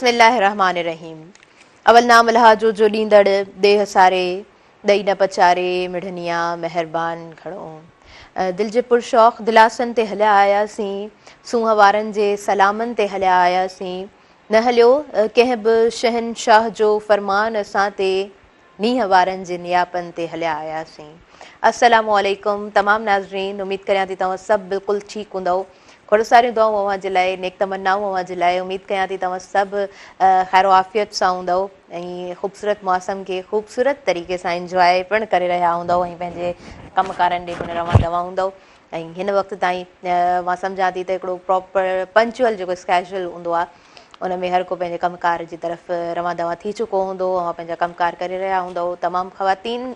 बिस्मिल्लाहिर्रहमानिर्रहीम। अवल नाम अल्लाह जो ॾींदड़ देह सारे ॾई न पचारे मिढ़निया मेहरबान खणो। दिल जे पुरशौक़ दिलासनि ते हलिया आयासीं, सूंहं वारनि जे सलामनि ते हलिया आयासीं। न हलियो कंहिं बि शहनशाह जो फरमान असां ते, नींहं वारनि जे नियापनि ते हलिया आयासीं। अस्सलामु अलैकुम तमामु नाज़रीन, उमेदु करियां थी तव्हां सभु बिल्कुलु ठीकु हूंदव। खोड़ सारियूं दुआऊं अव्हां जे लाइ, नेक तमन्नाऊं अव्हां जे लाइ। उमेदु कयां थी तव्हां सभु ख़ैर आफ़ियत सां हूंदव ऐं ख़ूबसूरत मौसम खे ख़ूबसूरत तरीक़े सां इंजॉय पिणु करे रहिया हूंदव ऐं पंहिंजे कमकारनि ॾे पिणु रवंदा हूंदव। ऐं हिन वक़्तु ताईं मां सम्झां थी त हिकिड़ो प्रॉपर पंचुअल जेको स्कैजुअल हूंदो आहे उन में हर को पंहिंजे कमकार जी तरफ़ रवां दवा थी चुको हूंदो ऐं पंहिंजा कमकार करे रहिया हूंदव। तमामु ख़वातीन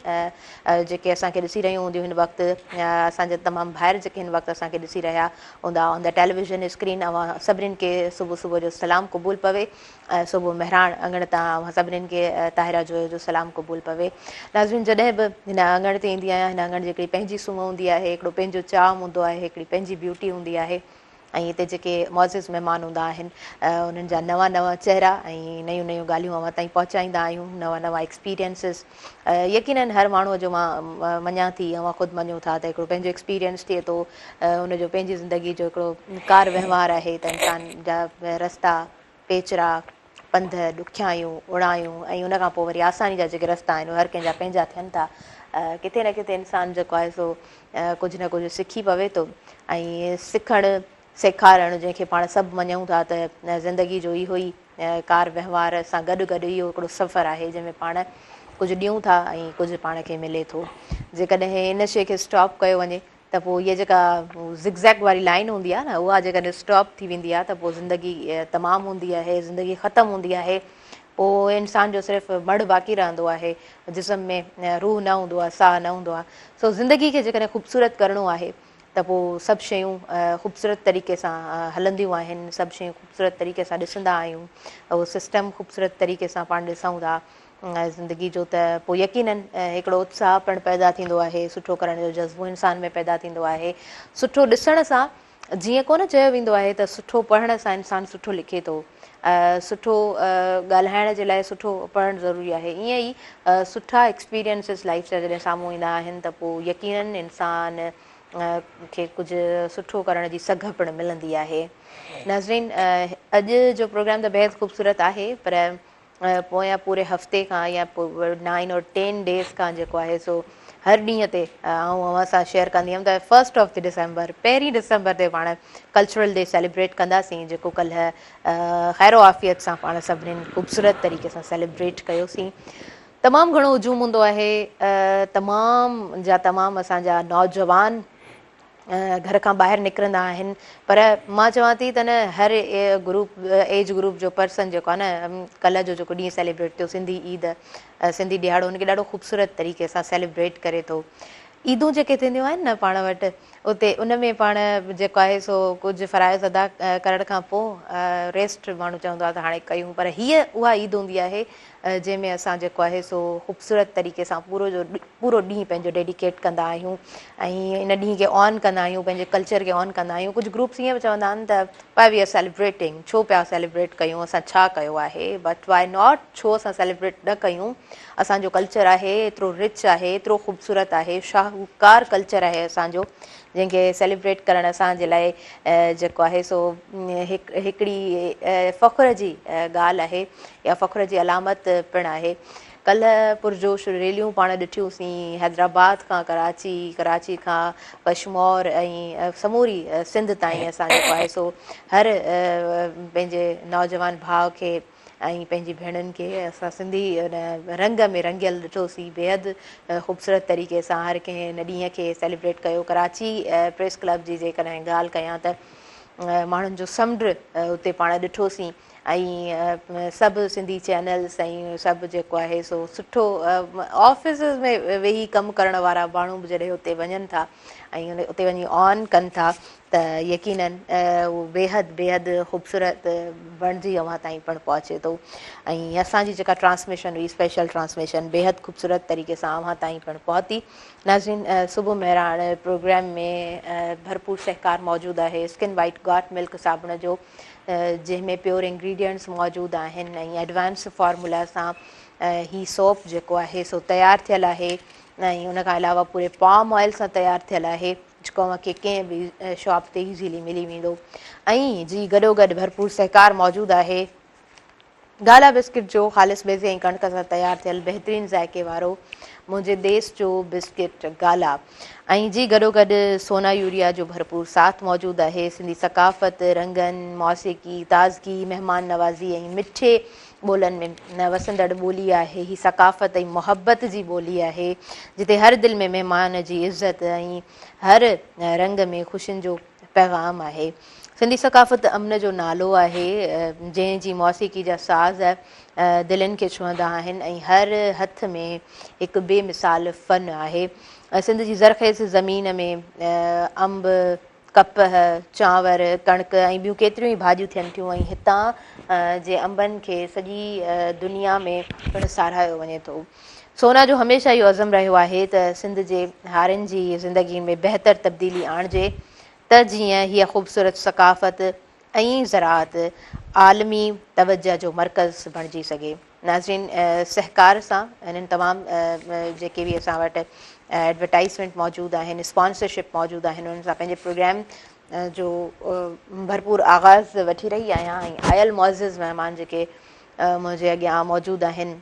जेके असांखे ॾिसी रहियूं हूंदियूं हिन वक़्तु, असांजा तमामु भाइर जेके हिन वक़्तु असांखे ॾिसी रहिया हूंदा ऑन द टेलीविज़न स्क्रीन, अवां सभिनीनि खे सुबुह सुबुह जो सलाम क़बूल पवे। सुबुह महिराण अङण तां अवां सभिनीनि खे ताहिरा जो सलाम क़बूल पवे। नाज़रीन, जॾहिं बि हिन अङण ते ईंदी आहियां, हिन अङण जी हिकिड़ी पंहिंजी सूंहं हूंदी आहे, हिकिड़ो पंहिंजो चाम हूंदो आहे, हिकिड़ी पंहिंजी ब्यूटी हूंदी आहे। ऐं हिते जेके मौज़िज़ महिमान हूंदा आहिनि उन्हनि जा नवां नवां चहिरा ऐं नयूं नयूं ॻाल्हियूं अव्हां ताईं पहुचाईंदा आहियूं, नवां नवां एक्सपीरियंसिस। यकीननि हर माण्हूअ जो मां मञा थी, अवां ख़ुदि मञो था त हिकिड़ो पंहिंजो एक्सपीरियंस थिए थो, उनजो पंहिंजी ज़िंदगी जो हिकिड़ो कार वहिंवार आहे त इंसान जा रस्ता पेचरा पंध ॾुखियायूं उणायूं ऐं उन खां पोइ वरी आसानी जा जेके रस्ता आहिनि उहे हर कंहिंजा पंहिंजा थियनि था। किथे न किथे इंसान जेको आहे सो कुझु न कुझु सिखी पवे थो ऐं सिखणु सेखारणु जंहिंखे पाण सभु मञूं था त ज़िंदगी जो इहो ई कार वहिंवार सां गॾु गॾु इहो हिकिड़ो सफ़रु आहे जंहिंमें पाण कुझु ॾियूं था ऐं कुझु पाण खे मिले थो। जेकॾहिं इन शइ खे स्टॉप कयो वञे त पोइ इहा जेका ज़िगज़ैग वारी लाइन हूंदी आहे न, उहा जेकॾहिं स्टॉप थी वेंदी आहे त पोइ ज़िंदगी तमामु हूंदी आहे, ज़िंदगी ख़तमु हूंदी आहे। पोइ इंसान जो सिर्फ़ु मड़ बाक़ी रहंदो आहे, जिस्म में रूह न हूंदो आहे, साहु न हूंदो आहे। सो ज़िंदगी खे जेकॾहिं ख़ूबसूरत करिणो आहे त पोइ सभु शयूं ख़ूबसूरत तरीक़े सां हलंदियूं आहिनि, सभु शयूं ख़ूबसूरत तरीक़े सां ॾिसंदा आहियूं, उहो सिस्टम ख़ूबसूरत तरीक़े सां पाण ॾिसूं था ज़िंदगी जो, त पोइ यकीननि हिकिड़ो उत्साह पिणु पैदा थींदो आहे, सुठो करण जो जज़्बो इंसान में पैदा थींदो आहे। सुठो ॾिसण सां, जीअं कोन चयो वेंदो आहे त सुठो पढ़ण सां इंसानु सुठो लिखे थो, सुठो ॻाल्हाइण जे लाइ सुठो पढ़णु ज़रूरी आहे, ईअं ई सुठा एक्सपीरियंसिस लाइफ जा जॾहिं साम्हूं ईंदा आहिनि त पोइ यकीननि इंसान खे कुझु सुठो करण जी सघ पिणु मिलंदी आहे। नाज़रीन, अॼु जो प्रोग्राम त बेहदि ख़ूबसूरत आहे, पर पोयां पूरे हफ़्ते खां या पोइ 9 और 10 डेज़ खां जेको आहे सो हर ॾींहं ते अव्हां सां शेयर कंदी हुअमि त 1 ऑफ डिसंबर, 1 डिसंबर ते पाण कल्चरल डे सेलिब्रेट कंदासीं, जेको कल्ह ख़ैरो आफ़ियत सां पाण सभिनीनि ख़ूबसूरत तरीक़े सां सेलिब्रेट कयोसीं। तमामु घणो हुजूम हूंदो आहे, तमामु जा तमामु असांजा नौजवान घर खां ॿाहिरि निकिरंदा आहिनि, पर मां चवां थी त न हर एज ग्रुप जो पर्सन जेको आहे न, कल्ह जो जेको ॾींहुं सेलिब्रेट थियो सिंधी ईद, सिंधी ॾियारो, हुनखे ॾाढो ख़ूबसूरत तरीक़े सां सेलिब्रेट करे थो। ईदूं जेके थींदियूं आहिनि न पाण वटि, उते उन में पाण जेको आहे सो कुझु फ़राइज़ अदा करण खां पोइ रेस्ट माण्हू चवंदो आहे त हाणे कयूं, पर हीअ उहा ईद हूंदी आहे जंहिंमें असां जेको आहे सो ख़ूबसूरत तरीक़े सां पूरो ॾींहुं पंहिंजो डेडिकेट कंदा आहियूं ऐं इन ॾींहं खे ऑन कंदा आहियूं, पंहिंजे कल्चर खे ऑन कंदा आहियूं। कुझु ग्रुप्स ईअं बि चवंदा आहिनि त वाई वी आर सेलिब्रेटिंग, छो पिया सेलिब्रेट कयूं, असां छा कयो आहे, बट वाई नॉट, छो असां सेलिब्रेट न कयूं। असांजो कल्चर आहे एतिरो रिच आहे, एतिरो ख़ूबसूरत आहे, शाहूकार कल्चर आहे असांजो, जंहिंखे सेलिब्रेट करणु असांजे लाइ जेको आहे सो हिकिड़ी फ़ख़्र जी ॻाल्हि आहे या फ़ख़्र जी अलामत पिणु आहे। कल्ह पुरजोश रैलियूं पाण ॾिठियूंसीं, हैदराबाद खां कराची, कराची खां कशमोर ऐं समूरी सिंध ताईं असां जेको आहे सो हर पंहिंजे नौजवान भाउ खे ऐं पंहिंजी भेणुनि खे असां सिंधी रंग में रंगियल ॾिठोसीं, बेहदि ख़ूबसूरत तरीक़े सां हर कंहिं हिन ॾींहं खे सेलिब्रेट कयो। कराची प्रेस क्लब जी जेकॾहिं ॻाल्हि कयां त माण्हुनि जो समुंड उते पाण ॾिठोसीं ऐं सभु सिंधी चैनल्स ऐं सभु जेको आहे सो सुठो ऑफिसिस में वेही कमु करण वारा माण्हू बि जॾहिं हुते वञनि था ऐं उते वञी ऑन कनि था त यकीनन उहो बेहद ख़ूबसूरत बणिजी अव्हां ताईं पिणु पहुचे थो ऐं असांजी जेका ट्रांसमिशन हुई स्पेशल ट्रांसमिशन बेहद ख़ूबसूरत तरीक़े सां अव्हां ताईं पिणु पहुती नाज़रीन सुबुह महिराण प्रोग्राम में भरपूर सहकार मौजूदु आहे स्किन वाइट गॉट मिल्क साबुण जो जंहिंमें प्योर इंग्रीडियंट्स मौजूदु आहिनि ऐं एडवांस फॉर्मूला सां ही सोप जेको आहे सो तयारु थियल आहे ऐं उन खां अलावा पूरे पाम ऑइल सां तयारु थियल आहे जेको अव्हांखे कंहिं बि शॉप ते ईज़ीली मिली वेंदो ऐं जी गॾोगॾु भरपूर सहकार मौजूदु आहे गाला बिस्किट जो ख़ालिस बेज़े ऐं कणिक सां तयारु थियल बहितरीनु ज़ाइक़े वारो मुंहिंजे देश जो बिस्किट गाला ऐं जी गॾोगॾु सोना यूरिया जो भरपूर साथ मौजूदु आहे सिंधी सकाफ़त रंगनि मौसीक़ी ताज़गी महिमान नवाज़ी ऐं मिठे ॿोलनि में न वसंदड़ ॿोली आहे ही सकाफ़त ऐं मुहबत जी ॿोली आहे जिते हर दिलि में महिमान जी इज़त ऐं हर रंग में ख़ुशियुनि जो पैगाम आहे सिंधी सकाफ़त अमन जो नालो आहे जंहिंजी मौसीक़ी जा साज़ दिलनि खे छुहंदा आहिनि ऐं हर हथ में हिकु बेमिसाल फ़न आहे सिंध जी ज़रख़ेज़ ज़मीन में अंब कपह चांवर कणिक ऐं ॿियूं केतिरियूं ई भाॼियूं थियनि थियूं ऐं हितां जे अंबनि खे सॼी दुनिया में पिणु साराहियो वञे थो सोना जो हमेशह इहो अज़म रहियो आहे त सिंध जे हारियुनि जी ज़िंदगी में बहितर तब्दीली आणिजे त जीअं हीअ ख़ूबसूरत सकाफ़त ऐं ज़राअत आलमी तवजह जो मर्कज़ बणिजी सघे नाज़रीन सहकार सां इन्हनि तमामु जेके बि असां वटि एडवर्टाइज़मेंट मौजूदु आहिनि स्पॉन्सरशिप मौजूदु आहिनि उन्हनि सां पंहिंजे प्रोग्राम जो भरपूर आगाज़ वठी रही आहियां ऐं आयल मुअज़्ज़िज़ महिमान जेके मुंहिंजे अॻियां मौजूदु आहिनि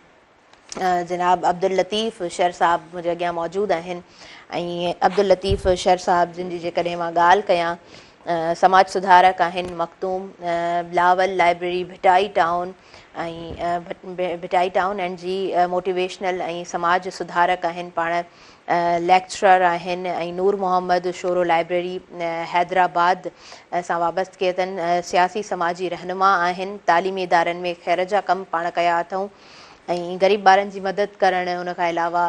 जनाब अब्दुल लतीफ़ शर साहब मुंहिंजे अॻियां मौजूदु आहिनि ऐं अब्दुल लतीफ़ शर साहब जिन जी जेकॾहिं मां ॻाल्हि कयां समाज सुधारक आहिनि मखतूम बिलावल लाइब्रेरी भिटाई टाउन ऐं भिटाई टाउन एंड जी मोटिवेशनल ऐं समाज सुधारक आहिनि पाण लेक्चरर आहिनि ऐं नूर मोहम्मद शोरो लाइब्रेरी हैदराबाद सां वाबस्तगी अथनि सियासी समाजी रहनुमा आहिनि तालीमी इदारनि में ख़ैर जा कम पाण कया अथऊं ऐं ग़रीब ॿारनि जी मदद करणु उन खां अलावा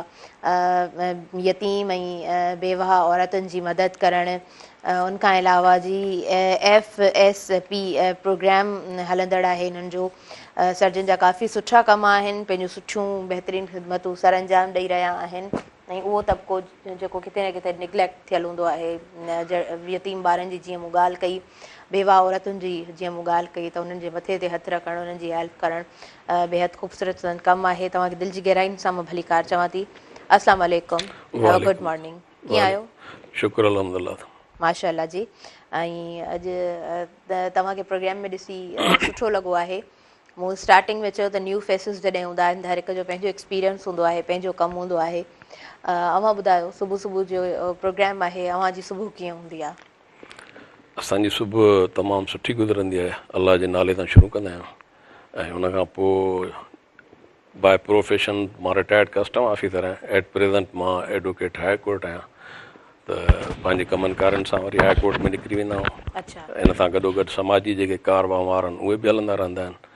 यतीम ऐं बेवाह औरतुनि जी मदद करणु उन खां अलावा जी FSP प्रोग्राम हलंदड़ आहे हिननि जो सर्जन जा काफ़ी सुठा कम आहिनि पंहिंजूं सुठियूं बहितरीनु ख़िदमतूं सर अंजाम ॾेई रहिया आहिनि ऐं उहो तबिको जेको किथे न किथे निगलेक्ट थियल हूंदो आहे यतीम ॿारनि जी जीअं मूं ॻाल्हि कई बेवा औरतुनि जी जीअं मूं ॻाल्हि कई त उन्हनि जे मथे ते हथु रखणु उन्हनि जी हेल्प करणु बेहद ख़ूबसूरत कमु आहे तव्हांखे दिलि जी गहराइनि सां मां भली कार चवां थी अस्सलाम वालेकुम गुड मॉर्निंग कीअं आहियो शुक्र अल्हम्दुलिल्लाह माशाअल्लाह जी ऐं अॼु तव्हांखे प्रोग्राम में ॾिसी सुठो लॻो आहे मूं स्टार्टिंग में चयो त न्यू फेसिस जॾहिं हूंदा आहिनि हर हिक जो पंहिंजो एक्सपीरियंस हूंदो आहे पंहिंजो कमु हूंदो आहे अव्हां ॿुधायो सुबुह जो प्रोग्राम आहे अव्हांजी सुबुह कीअं हूंदी आहे असांजी सुबुह तमामु सुठी गुज़रंदी आहे अलाह जे नाले सां शुरू कंदा आहियूं ऐं हुन खां पोइ बाय प्रोफेशन मां रिटायर्ड कस्टम ऑफिसर आहियां एट प्रेज़ेंट मां एडवोकेट हाई कोर्ट आहियां त पंहिंजे कमनि कारनि सां वरी हाई कोर्ट में निकिरी वेंदा आहियूं इन सां गॾोगॾु समाजी जेके कार वहिंवार आहिनि उहे बि हलंदा रहंदा आहिनि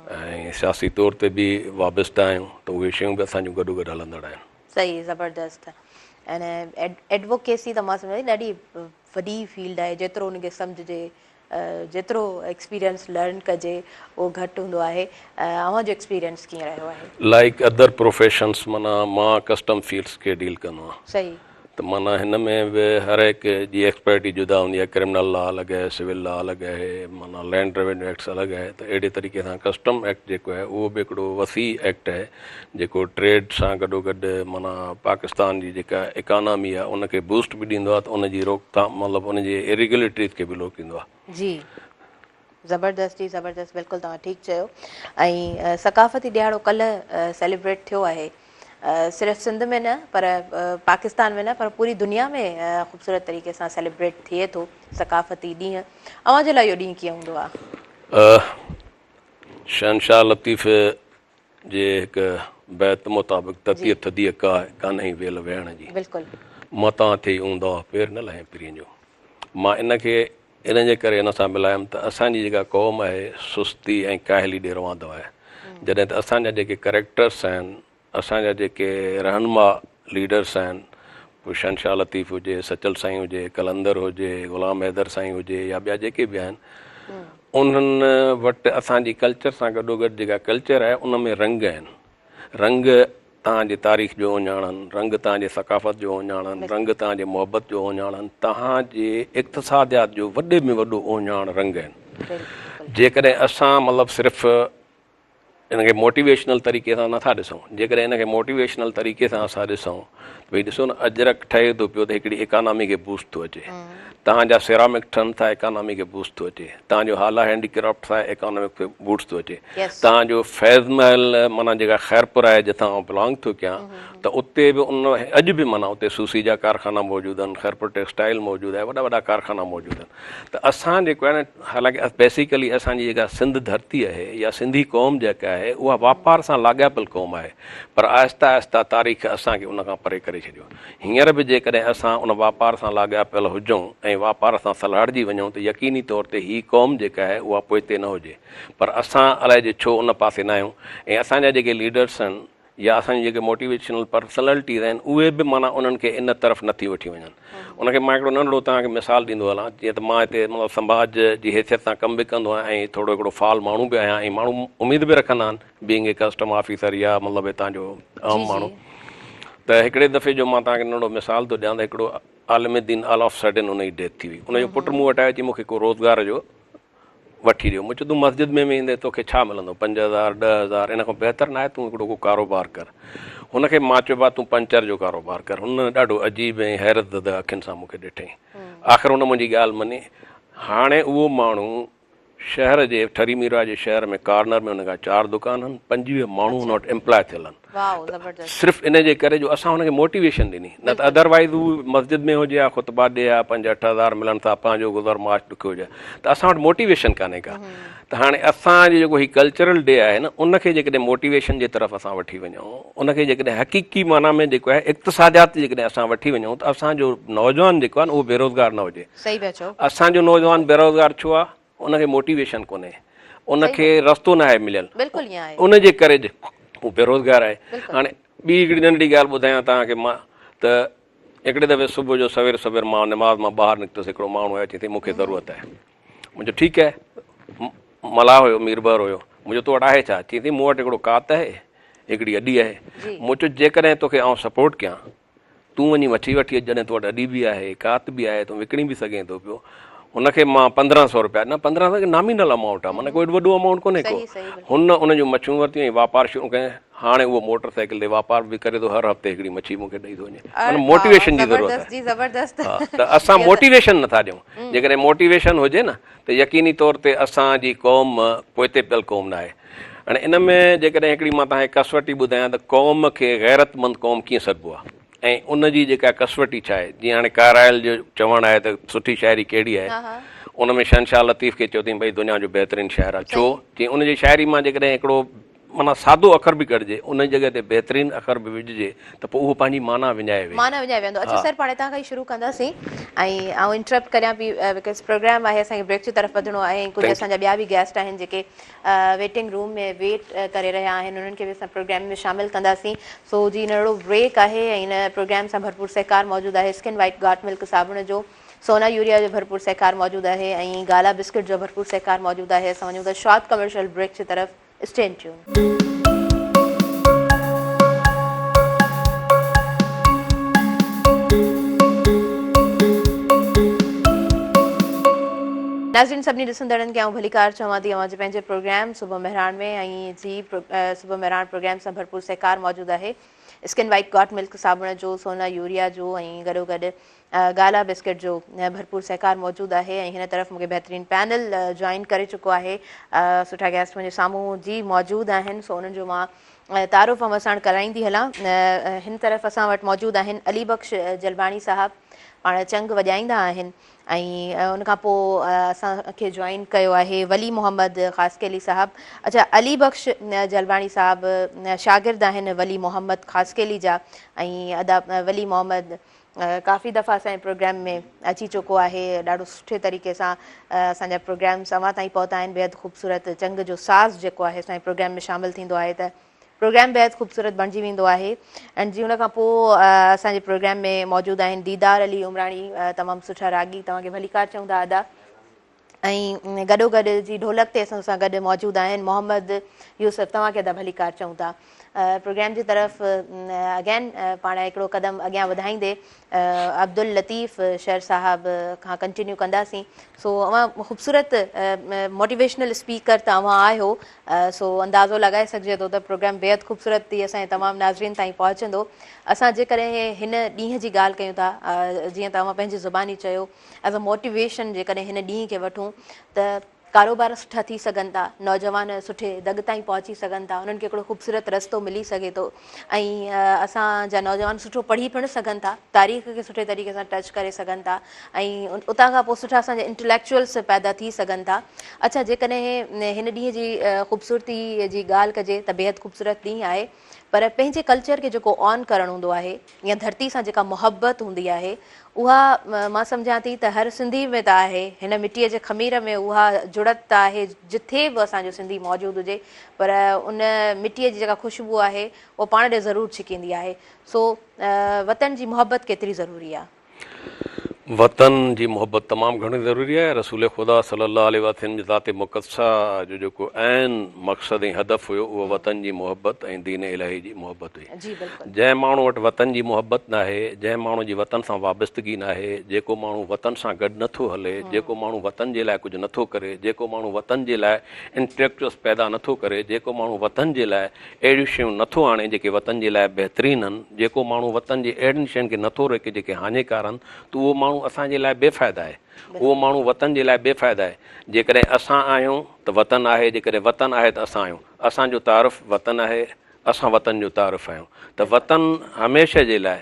ऐं सियासी तौर ते बि वाबस्ता आहियूं त उहे शयूं बि असांजूं गॾोगॾु हलंदड़ आहिनि सही ज़बरदस्त अने एडवोकेसी त मां सम्झां ॾाढी वॾी फील्ड आहे जेतिरो उनखे सम्झिजे जेतिरो एक्सपीरियंस लर्न कजे उहो घटि हूंदो आहे अव्हांजो एक्सपीरियंस कीअं रहियो आहे लाइक अदर प्रोफेशन्स माना मां कस्टम फील्ड्स खे डील कंदो आहियां सही त माना हिन में बि हर हिकु जी एक्सपर्टी जुदा हूंदी आहे क्रिमिनल लॉ अलॻि आहे सिविल लॉ अलॻि आहे माना लैंड रेवेन्यू एक्ट्स अलॻि आहे त अहिड़े तरीक़े सां कस्टम एक्ट जेको आहे उहो बि हिकिड़ो वसी एक्ट आहे जेको ट्रेड सां गॾोगॾु माना पाकिस्तान जी जेका इकानमी आहे उनखे बूस्ट बि ॾींदो आहे त उनजी रोकथाम मतिलबु उनजी इरेगुलेटरीज़ खे बि रोकींदो आहे जी ज़बरदस्त जी ज़बरदस्त बिल्कुलु तव्हां ठीकु चयो ऐं सकाफ़ती ॾियारो कल्ह सेलिब्रेट थियो आहे सिर्फ़ु सिंध में न पर पाकिस्तान में न पर पूरी दुनिया में ख़ूबसूरत तरीक़े सां सेलिब्रेट थिए थो सकाफ़ती ॾींहुं अव्हांजे लाइ इहो ॾींहुं कीअं हूंदो आहे शहनशाह लतीफ़ जे हिकु बैत मुताबिक़ ततीअ थदीअ कान ई वेल वेहण जी बिल्कुलु मतां थिए ऊंदा पेर न लहे पिरीअ जो मां इनखे इन जे करे इन सां मिलायमि त असांजी जेका क़ौम आहे सुस्ती ऐं काहिली ॾे रवांदो आहे जॾहिं त असांजा जेके करेक्टर्स आहिनि असांजा जेके रहनुमा लीडर्स आहिनि पोइ शहनशाह लतीफ़ हुजे, सचल साईं हुजे, कलंदर हुजे, ग़ुलाम हैदर साईं हुजे या ॿिया जेके बि आहिनि, उन्हनि वटि असांजी कल्चर सां गॾोगॾु जेका कल्चर आहे उन में रंग आहिनि। रंग तव्हांजी तारीख़ जो उञाणनि, रंग तव्हांजे सकाफ़त जो उञाणनि, रंग तव्हांजे मुहबत जो उञाणनि, तव्हांजे इक़्तिसादियात जो वॾे में वॾो उञाण रंग आहिनि। जेकॾहिं असां मतिलबु सिर्फ़ु इनखे मोटिवेशनल तरीक़े सां नथा ॾिसूं, जेकॾहिं इनखे मोटिवेशनल तरीक़े सां असां ॾिसूं भई ॾिसो न अजरक ठहे थो पियो त हिकिड़ी इकानमी खे बूस्ट थो अचे, तव्हांजा सिरामिक ठहनि था इकानमी खे बूस्ट थो अचे, तव्हांजो हाला हैंडीक्राफ्ट आहे इकानमी खे बूस्ट थो अचे, तव्हांजो फैज़ महल माना जेका ख़ैरपुर आहे जितां आउं बिलोंग थो कयां त उते बि उन अॼु बि माना उते सूसी जा कारखाना मौजूदु आहिनि, ख़ैरपुर टेक्सटाइल मौजूदु आहे, वॾा वॾा कारखाना मौजूदु आहिनि। त असां जेको आहे न, हालांकि बेसिकली असांजी जेका सिंध धरती आहे या सिंधी क़ौम जेका आहे उहा वापार सां लाॻापियल क़ौम आहे, पर आहिस्ता आहिस्ता तारीख़ असांखे उन खां परे करे छॾियो। हींअर बि जेकॾहिं असां उन वापार सां लाॻापियल हुजूं ऐं वापार सां सलाड़जी वञूं त यकीनी तौर ते हीअ क़ौम जेका आहे उहा पोइते न हुजे, पर असां अलाए जे छो उन पासे न आहियूं। ऐं असांजा जेके लीडर्स आहिनि या असांजी जेके मोटिवेशनल पर्सनैलिटीज़ आहिनि उहे बि माना उन्हनि खे इन तरफ़ नथी वठी वञनि। उनखे मां हिकिड़ो नंढिड़ो तव्हांखे मिसाल ॾींदो हलां, जीअं त मां हिते मतिलबु समाज जी हैसियत सां कमु बि कंदो आहियां ऐं थोरो हिकिड़ो फ़ाल माण्हू बि आहियां, ऐं माण्हू उमेद बि रखंदा आहिनि बीइंग ए कस्टम ऑफिसर या मतिलबु हितां जो आम माण्हू। त हिकिड़े दफ़े जो मां तव्हांखे नंढिड़ो मिसाल थो ॾियां त हिकिड़ो आलिमुद्दीन ऑल ऑफ सडन उनजी डेथ थी हुई। उनजो पुटु मूं वटि आयो अची मूंखे को रोज़गार जो वठी ॾियो। मूं चयो तूं मस्जिद में वेंदे तोखे छा मिलंदो, 5,000 10,000, इन खां बहितर न आहे तूं हिकिड़ो को कारोबार कर। हुनखे मां चयो भाउ तूं पंचर जो कारोबार कर। हुन ॾाढो अजीब ऐं हैरत ज़दा अखियुनि सां मूंखे ॾिठईं। आख़िर हुन मुंहिंजी ॻाल्हि मञी। हाणे उहो माण्हू शहर जे ठरी मीरा जे शहर में कार्नर में हुनखां 4 दुकान आहिनि, 25 माण्हू हुन वटि एम्प्लॉय थियल आहिनि, सिर्फ़ु इन जे करे जो असां हुनखे मोटिवेशन ॾिनी। न त अदरवाइज़ हू मस्जिद में हुजे या ख़ुतबा ॾे या 5-8 हज़ार मिलनि था, पंहिंजो गुज़र माश ॾुखियो हुजे, त असां वटि मोटिवेशन कान्हे का। त हाणे असांजो जेको हीउ कल्चरल डे आहे न, उनखे जेकॾहिं मोटिवेशन जे तरफ़ असां वठी वञूं, उनखे जेकॾहिं हक़ीक़ी माना में जेको आहे इक़्तिसादियात जेकॾहिं असां वठी वञूं त असांजो नौजवान जेको आहे न उहो बेरोज़गार न हुजे। सही पिया चओ। असांजो नौजवान बेरोज़गार छो आहे? उनखे मोटिवेशन कोन्हे, उनखे रस्तो न आहे मिलियल, उनजे करे हू बेरोज़गार आहे। हाणे ॿी हिकिड़ी नंढड़ी ॻाल्हि ॿुधायां तव्हांखे मां, त हिकिड़े दफ़े सुबुह जो सवेर सवेर मां निमाज़ मां ॿाहिरि निकितुसि, हिकिड़ो माण्हू आयो चई मूंखे ज़रूरत आहे। मुंहिंजो ठीकु आहे, मलाह हुयो, मीरबर हुयो। मुंहिंजो तो वटि आहे छा? चई थी मूं वटि हिकिड़ो कात आहे, हिकिड़ी अॾी आहे। मूं चयो जेकॾहिं तोखे आउं सपोर्ट कयां, तूं वञी वठी अचु, जॾहिं तो वटि अॾी बि आहे, कात बि आहे, तूं विकिणी बि सघें थो पियो। हुनखे मां 1500 रुपया, न 1500 नामीनल अमाउंट आहे, माना कोई वॾो अमाउंट कोन्हे को। हुन उनजूं मच्छियूं वरितियूं ऐं वापारु शुरू कयईं। हाणे उहो मोटर साइकिल ते वापार बि करे थो, हर हफ़्ते हिकिड़ी मच्छी मूंखे ॾेई थो वञे। माना मोटिवेशन जी ज़रूरत आहे। त असां मोटिवेशन नथा ॾियूं। जेकॾहिं मोटिवेशन हुजे न त यकीनी तौर ते असांजी क़ौम पोइते पियल क़ौम न आहे। हाणे इन में जेकॾहिं हिकिड़ी मां तव्हांखे कसवटी ॿुधायां त क़ौम खे गैरतमंद क़ौम कीअं सॾिबो आहे ऐं उनजी जेका कसवटी छा आहे। जीअं हाणे काराइल जो चवणु आहे त सुठी शाइरी कहिड़ी आहे, उन में शहनशाह लतीफ़ खे चयो अथईं भई दुनिया जो बहितरीनु शाइर आहे। छो? जीअं उनजी शाइरी मां जेकॾहिं हिकिड़ो माना सादो अख़र बि कढिजे, उन जॻह ते बहितरीनु अख़र बि विझिजे त पोइ उहो पंहिंजी माना विञाए वेंदो। अच्छा सर, पाण हितां खां ई शुरू कंदासीं ऐं आउं इंटरप्ट करियां पई बिकॉज़ प्रोग्राम आहे, असांखे ब्रेक जी तरफ़ वधिणो आहे ऐं कुझु असांजा ॿिया बि गेस्ट आहिनि जेके वेटिंग रूम में वेट करे रहिया आहिनि, उन्हनि खे बि असां प्रोग्राम में शामिलु कंदासीं। सो जी नंढिड़ो ब्रेक आहे ऐं हिन प्रोग्राम सां भरपूर सहकार मौजूदु आहे स्किन वाइट गॉट मिल्क साबुण जो, सोना यूरिया जो भरपूर सहकार मौजूदु आहे ऐं गाला बिस्किट जो भरपूर सहकार मौजूदु आहे। असां वञूं था शॉर्ट कमर्शियल ब्रेक जी तरफ़। Stay tune. नाज़रीन सभिनी ॾिसंदड़नि खे आउं भलीकार चवां थी, अवां जे पंहिंजे प्रोग्राम सुबुह मेहरान में ऐं जी सुबुह मेहरान प्रोग्राम सां भरपूर सहकार मौजूदु आहे स्किन वाइट गॉट मिल्क साबुण जो, सोना यूरिया जो ऐं गॾोगॾु गाला बिस्किट जो भरपूर सहकार मौजूदु आहे। ऐं हिन तरफ़ मूंखे बहितरीनु पैनल जॉइन करे चुको आहे, सुठा गेस्ट मुंहिंजे साम्हूं जी मौजूदु आहिनि। सो उन्हनि जो मां तारुफ़ ऐं साण कराईंदी हलां। हिन तरफ़ असां वटि मौजूदु आहिनि अली बख़्श जलबाणी साहब, पाण चंग वॼाईंदा आहिनि ऐं उनखां पोइ असांखे जॉइन कयो आहे वली मोहम्मद ख़ासकेली साहब। अच्छा, अली बख़्श जलबाणी साहब शागिर्द आहिनि वली मोहम्मद ख़ासकेली जा ऐं अदा वली मोहम्मद काफ़ी दफ़ा असांजे प्रोग्राम में अची चुको आहे, ॾाढो सुठे तरीक़े सां असांजा प्रोग्राम अवां ताईं पहुता आहिनि। बेहदि ख़ूबसूरत चंग जो साज़ जेको आहे असांजे प्रोग्राम में शामिलु थींदो आहे त प्रोग्राम बेहद ख़ूबसूरत बणिजी वेंदो आहे। ऐं जीअं उन खां पोइ असांजे प्रोग्राम में मौजूदु आहिनि दीदार अली उमराणी, तमामु सुठा रागी, तव्हांखे भलीकार चऊं था अदा। ऐं गॾोगॾु जी ढोलक ते असां सां गॾु मौजूदु आहिनि मोहम्मद यूसुफ, तव्हांखे अदा भलीकार चऊं था। प्रोग्राम जी तरफ़ अगेन पाण हिकिड़ो क़दम अॻियां वधाईंदे अब्दुल लतीफ़ शर साहब खां कंटिन्यू कंदासीं। सो अवां ख़ूबसूरत मोटिवेशनल स्पीकर त अवां आहियो, सो अंदाज़ो लॻाए सघिजे थो त प्रोग्राम बेहद ख़ूबसूरत थी असांजे तमामु नाज़रीन ताईं पहुचंदो। असां जेकॾहिं हिन ॾींहं जी ॻाल्हि कयूं था, जीअं तव्हां पंहिंजी ज़ुबानी चयो, एज़ अ मोटिवेशन जेकॾहिं हिन ॾींहं खे वठूं त कारोबार सुठा थी सघनि था, नौजवान सुठे दग ताईं पहुची सघनि था, उन्हनि खे हिकिड़ो ख़ूबसूरत रस्तो मिली सघे थो। ऐं असांजा नौजवान सुठो पढ़ी पिणु सघनि था, तारीख़ खे सुठे तरीक़े सां टच करे सघनि था, ऐं उतां खां पोइ सुठा असांजा इंटेलेक्चुअल्स पैदा थी सघनि था। अच्छा, जेकॾहिं हिन ॾींहं जी ख़ूबसूरती जी ॻाल्हि कजे त बेहद ख़ूबसूरत ॾींहुं आहे, पर पंहिंजे कल्चर खे जेको ऑन करणु हूंदो आहे या धरती सां जेका मोहबत हूंदी आहे, उहा मां सम्झां थी त हर सिंधी में त आहे, हिन मिटीअ जे ख़मीर में उहा जुड़त त आहे, जिथे बि असांजो सिंधी मौजूदु हुजे, पर उन मिटीअ जी जेका ख़ुशबू आहे उहा पाण ॾे ज़रूरु छिकींदी आहे। सो वतन जी मोहबत केतिरी ज़रूरी आहे? वतन जी मोहब्बत तमामु घणी ज़रूरी आहे। रसूल ख़ुदा सल्लल्लाहु अलैहि वसल्लम जी ज़ात मुक़द्दसा जो जेको ऐन मक़सदु ऐं हदफ़ हुयो उहो वतन जी मोहब्बत ऐं दीन इलाही जी मोहब्बत हुई। जंहिं माण्हू वटि वतन जी मोहब्बत न आहे, जंहिं माण्हू जी वतन सां वाबस्तगी न आहे, जेको माण्हू वतन सां गॾु नथो हले, जेको माण्हू वतन जे लाइ कुझु नथो करे, जेको माण्हू वतन जे लाइ इंटेलेक्चुअल्स पैदा नथो करे, जेको माण्हू वतन जे लाइ अहिड़ियूं शयूं नथो आणे जेके वतन जे लाइ बहितरीनु आहिनि, जेको माण्हू वतन जी अहिड़ियुनि शयुनि खे नथो रखे जेके हानिकार आहिनि, त उहो माण्हू असांजे लाइ बेफ़ाइदा आहे। उहो माण्हू वतन जे लाइ बेफ़ाइदा आहे। जेकॾहिं असां आहियूं त वतन आहे, जेकॾहिं वतन आहे त असां आहियूं। असांजो तारुफ़ वतन आहे, असां वतन जो तारुफ़ आहियूं। त वतन हमेशह जे लाइ,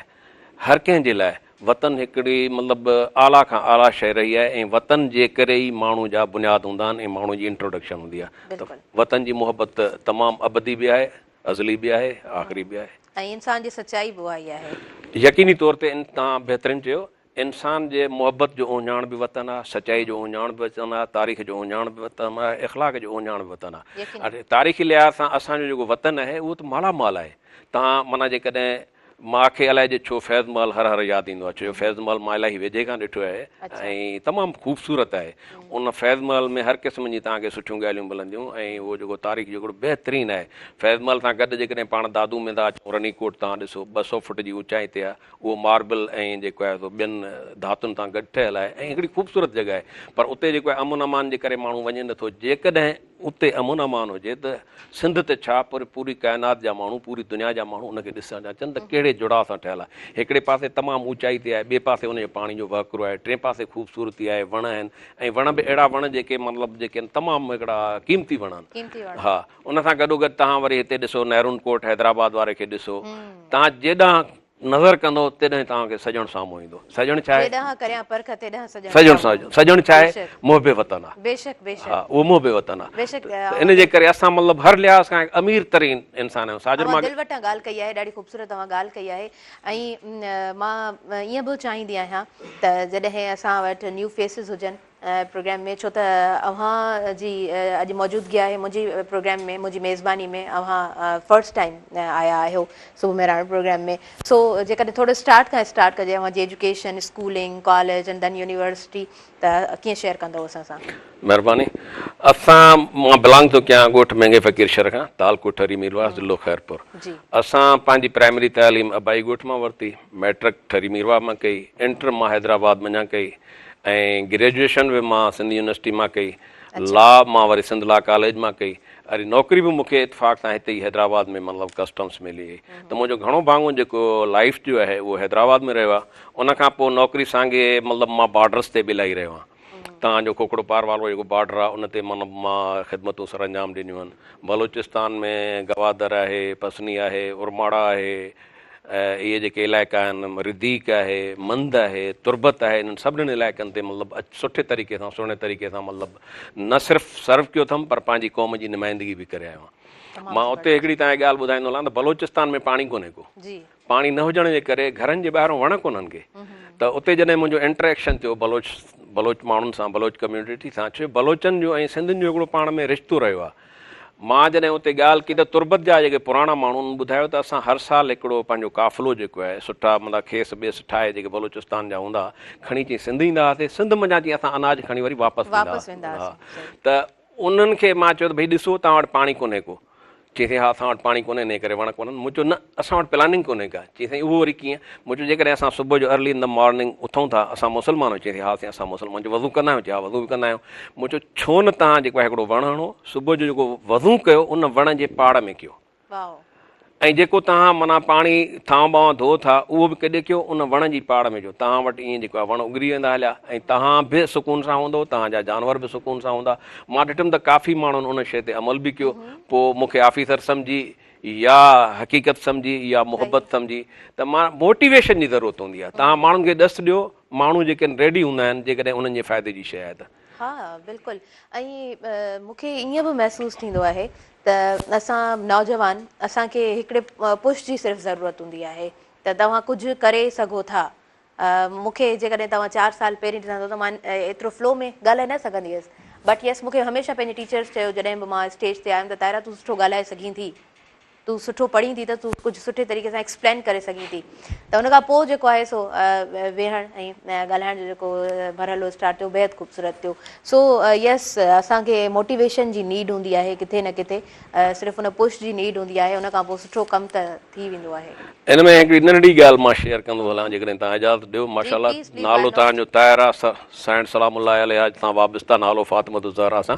हर कंहिं जे लाइ वतन हिकिड़ी मतिलबु आला खां आला शइ रही आहे, ऐं वतन जे करे ई माण्हू जा बुनियाद हूंदा आहिनि ऐं माण्हू जी इंट्रोडक्शन हूंदी आहे। त वतन जी मोहबत तमामु अबदी बि आहे, अज़ली बि आहे, आख़िरी बि आहे, ऐं इंसान जी सचाई बि उहा ई आहे। यकीनी तौर ते तव्हां बहितरीनु चयो, इंसान जे मोहब्बत जो उञाण बि वतन आहे, सचाई जो उञाण बि वतन आहे, तारीख़ जो उञाण बि वतन आहे, इख़लाक़ जो उञाण बि वतन आहे। तारीख़ी लिहाज़ सां असांजो जेको वतन आहे उहो त मालामाल आहे। तव्हां माना जेकॾहिं मूंखे अलाए जे छो फैज़ महल हर हर यादि ईंदो आहे, छो जो फैज़ महल मां इलाही वेझे खां ॾिठो आहे ऐं तमामु ख़ूबसूरत आहे। उन फैज़ महल में हर क़िस्म जी तव्हांखे सुठियूं ॻाल्हियूं मिलंदियूं ऐं उहो जेको तारीख़ जो हिकिड़ो बहितरीनु आहे। फैज़ महल सां गॾु जेकॾहिं पाण दादू में था अचूं, रनीकोट तव्हां ॾिसो 200 फुट जी ऊचाई ते आहे, उहो मार्बल ऐं जेको आहे सो ॿियनि धातुनि सां गॾु ठहियलु आहे ऐं हिकिड़ी ख़ूबसूरत जॻह आहे। पर उते जेको आहे अमन अमान जे करे माण्हू वञे नथो। जेकॾहिं उते अमन अमान हुजे त सिंध ते छा पूरी काइनात जा माण्हू, पूरी दुनिया जा माण्हू उनखे ॾिसण था अचनि त कहिड़े जुड़ाव सां ठहियलु आहे। हिकिड़े पासे तमामु ऊचाई ते आहे, ॿिए पासे उनजे पाणी जो वहकिरो आहे, टे पासे ख़ूबसूरती आहे, वण आहिनि ऐं वण बि अहिड़ा वण जेके मतिलबु जेके तमामु हिकिड़ा क़ीमती वण आहिनि। हा, उन सां गॾोगॾु तव्हां वरी हिते ॾिसो नेरून कोट हैदराबाद वारे खे ॾिसो, तव्हां जेॾां नज़र कंदो तॾहिं तव्हांखे सजण साम्हूं ईंदो। सजण छा आहे? सजण छा आहे? मुहिबे वतन आहे। हा, उहो मुहिबे वतन आहे। इन जे करे असां मतिलबु हर लिहाज़ खां अमीर तरीन इंसान आहियूं। साजिर मां दिलि वटां ॻाल्हि कई आहे, ॾाढी ख़ूबसूरत तव्हां ॻाल्हि कई आहे। ऐं मां ईअं बि चाहींदी आहियां त जॾहिं असां वटि न्यू फेसिस हुजनि प्रोग्राम में, छो त अव्हां जी अॼु मौजूदगी आहे मुंहिंजी प्रोग्राम में, मुंहिंजी मेज़बानी में अव्हां फर्स्ट टाइम आया आहियो सुबुह मेहराणो प्रोग्राम में। सो जेकॾहिं थोरो स्टार्ट कजे अव्हां जी education, schooling, college and then university, त कीअं शेयर कंदो असां सां? महिरबानी। मां बिलोंग थो कयां ॻोठ महंगे फ़क़ीर शहर खां, तालकोट ठरी मीरवास, ज़िलो ख़ैरपुर। असां पंहिंजी प्राइमरी तालीम अबाई ॻोठ मां वरिती, मैट्रिक ठरी मीरवा मां कई, इंटर मां हैदराबाद वञा कई ऐं ग्रेजुएशन बि मां सिंध यूनिवर्सिटी मां कई, लॉ मां वरी सिंध लॉ कॉलेज मां कई, अरे नौकिरी बि मूंखे इतफ़ाक़ सां हिते ई हैदराबाद में मतिलबु कस्टम्स मिली हुई। त मुंहिंजो घणो भाङो जेको लाइफ जो आहे उहो हैदराबाद में रहियो आहे। उन खां पोइ नौकिरी सांगे मतिलबु मां बॉर्डर्स ते बि इलाही रहियो आहियां। तव्हांजो कोकड़ो पार वारो जेको बॉर्डर आहे उन ते मतिलबु मां ख़िदमतूं सर अंजाम ॾिनियूं आहिनि। बलोचिस्तान में गवादर आहे, पसनी आहे, उरमाड़ा आहे, इहे जेके इलाइक़ा आहिनि, रिदीक आहे, मंद आहे, तुरबत आहे, इन्हनि सभिनीनि इलाइक़नि ते मतिलबु सुठे तरीक़े सां सुहिणे तरीक़े सां मतिलबु न सिर्फ़ु सर्व कयो अथमि पर पंहिंजी क़ौम जी नुमाइंदगी बि करे आयो आहियां। मां उते हिकिड़ी तव्हांखे ॻाल्हि ॿुधाईंदो हलां त बलोचिस्तान में पाणी कोन्हे को, पाणी न हुजण जे करे घरनि जे ॿाहिरां वण कोन्हनि के। त उते जॾहिं मुंहिंजो इंटरेक्शन थियो बलोच माण्हुनि सां, बलोच कम्यूनिटी सां, छो बलोचनि जो ऐं सिंधियुनि जो हिकिड़ो पाण में रिश्तो रहियो आहे। मां जॾहिं उते ॻाल्हि की त तुर्बत जा जेके पुराणा माण्हू ॿुधायो त असां हर साल हिकिड़ो पंहिंजो काफ़िलो जेको आहे सुठा मतिलबु खेस ॿेस ठाहे जेके बलूचिस्तान जा हूंदा खणी अची सिंध ईंदा हुआसीं, सिंध मञा चई असां अनाज खणी वरी वापसि वेंदा हुआसीं। त उन्हनि खे मां चयो त भई ॾिसो तव्हां वटि पाणी कोन्हे को, चई साईं हा असां वटि पाणी कोन्हे इन करे वण कोन्हनि। मूं चयो न असां वटि प्लानिंग कोन्हे का, चई साईं उहो वरी कीअं? मूं चयो जेकॾहिं असां सुबुह जो अर्ली इन द मॉर्निंग उथूं था असां मुस्लमान आहियूं, चई हा साईं असां मुस्लमान, जो वज़ू कंदा आहियूं, चई हा वज़ू बि कंदा आहियूं। मूं चयो छो न तव्हां जेको आहे हिकिड़ो वण हणो, सुबुह जो जेको वज़ू कयो उन वण जे पाड़ में कयो, ऐं जेको तव्हां माना पाणी थांव ॿांव धो था उहो बि केॾे कयो उन वण जी पाड़ में जो तव्हां वटि ईअं जेको आहे वण उगरी वेंदा हलिया, ऐं तव्हां बि सुकून सां हूंदो, तव्हांजा जानवर बि सुकून सां हूंदा। मां ॾिठुमि त काफ़ी माण्हुनि उन शइ ते अमल बि कयो। पोइ मूंखे ऑफिसर सम्झी या हक़ीक़त सम्झी या मुहबत सम्झी, त मां मोटिवेशन जी ज़रूरत हूंदी आहे। तव्हां माण्हुनि खे ॾस ॾियो, माण्हू जेके रेडी हूंदा आहिनि जेकॾहिं उन्हनि जे फ़ाइदे जी शइ आहे त। हा बिल्कुलु। ऐं मूंखे ईअं बि महसूसु थींदो आहे त असां नौजवान असांखे हिकिड़े पुश जी सिर्फ़ु ज़रूरत हूंदी आहे त तव्हां कुझु करे सघो था। मूंखे जेकॾहिं तव्हां 4 साल पहिरीं ॾिसंदो त मां एतिरो फ्लो में ॻाल्हाए न सघंदी हुयसि, बट यस मूंखे हमेशह पंहिंजे टीचर्स चयो जॾहिं बि मां स्टेज ते आयमि त तायरा तूं सुठो ॻाल्हाए सघीं थी, तूं सुठो पढ़ी थी त तूं कुझु सुठे तरीक़े सां एक्सप्लेन करे सघीं थी। त उन खां पोइ जेको आहे सो वेहण ऐं ॻाल्हाइण जो जेको मरहलो स्टार्ट थियो बेहदि ख़ूबसूरत थियो। सो यस असांखे मोटिवेशन जी नीड हूंदी आहे किथे न किथे, सिर्फ़ु उन पुश जी नीड हूंदी आहे, उन खां पोइ सुठो कमु त थी वेंदो आहे। इन में हिकिड़ी नंढड़ी ॻाल्हि मां शेयर कंदो हलां जेकॾहिं तव्हां इजाज़त ॾियो। माशाल्लाह नालो तव्हांजो ताहिरा सैन सलामुल्लाह अलैहा सां वाबस्ता नालो फातिमत ज़हरा सां।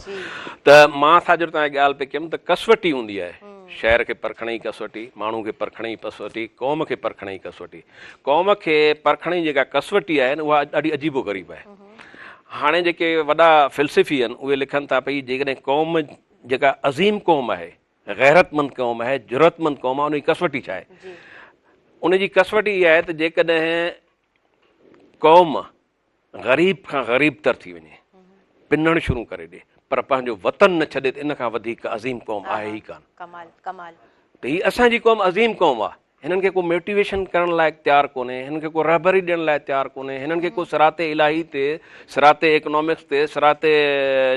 त मां छा जो तव्हांजी ॻाल्हि पे कयमि त कसवटी हूंदी आहे, शहर खे परखण जी कसवटी, माण्हू खे परखण जी कसवटी, क़ौम खे परखण जी कसवटी। क़ौम खे परखण जी जेका कसवटी आहे न उहा ॾाढी अजीबो ग़रीब आहे। हाणे जेके वॾा फ़िलसफ़ी आहिनि उहे लिखनि था पई जेकॾहिं क़ौम जेका अज़ीम क़ौम आहे, गैरतमंद क़ौम आहे, जुरतमंद क़ौम आहे, उनजी कसवटी छा आहे? उनजी कसवटी इहा आहे त जेकॾहिं क़ौम ग़रीब खां ग़रीब तर थी वञे, पिनणु शुरू करे ॾिए, पर पंहिंजो वतन न छॾे त इन खां वधीक अज़ीम क़ौम आहे ई कान। त हीअ असांजी क़ौम अज़ीम क़ौम आहे। हिननि खे को मोटिवेशन करण लाइ तयारु कोन्हे, हिननि खे को रहबरी ॾियण लाइ तयारु कोन्हे, हिननि खे को सिराते इलाही ते, सिराते इकोनॉमिक्स ते, सिराते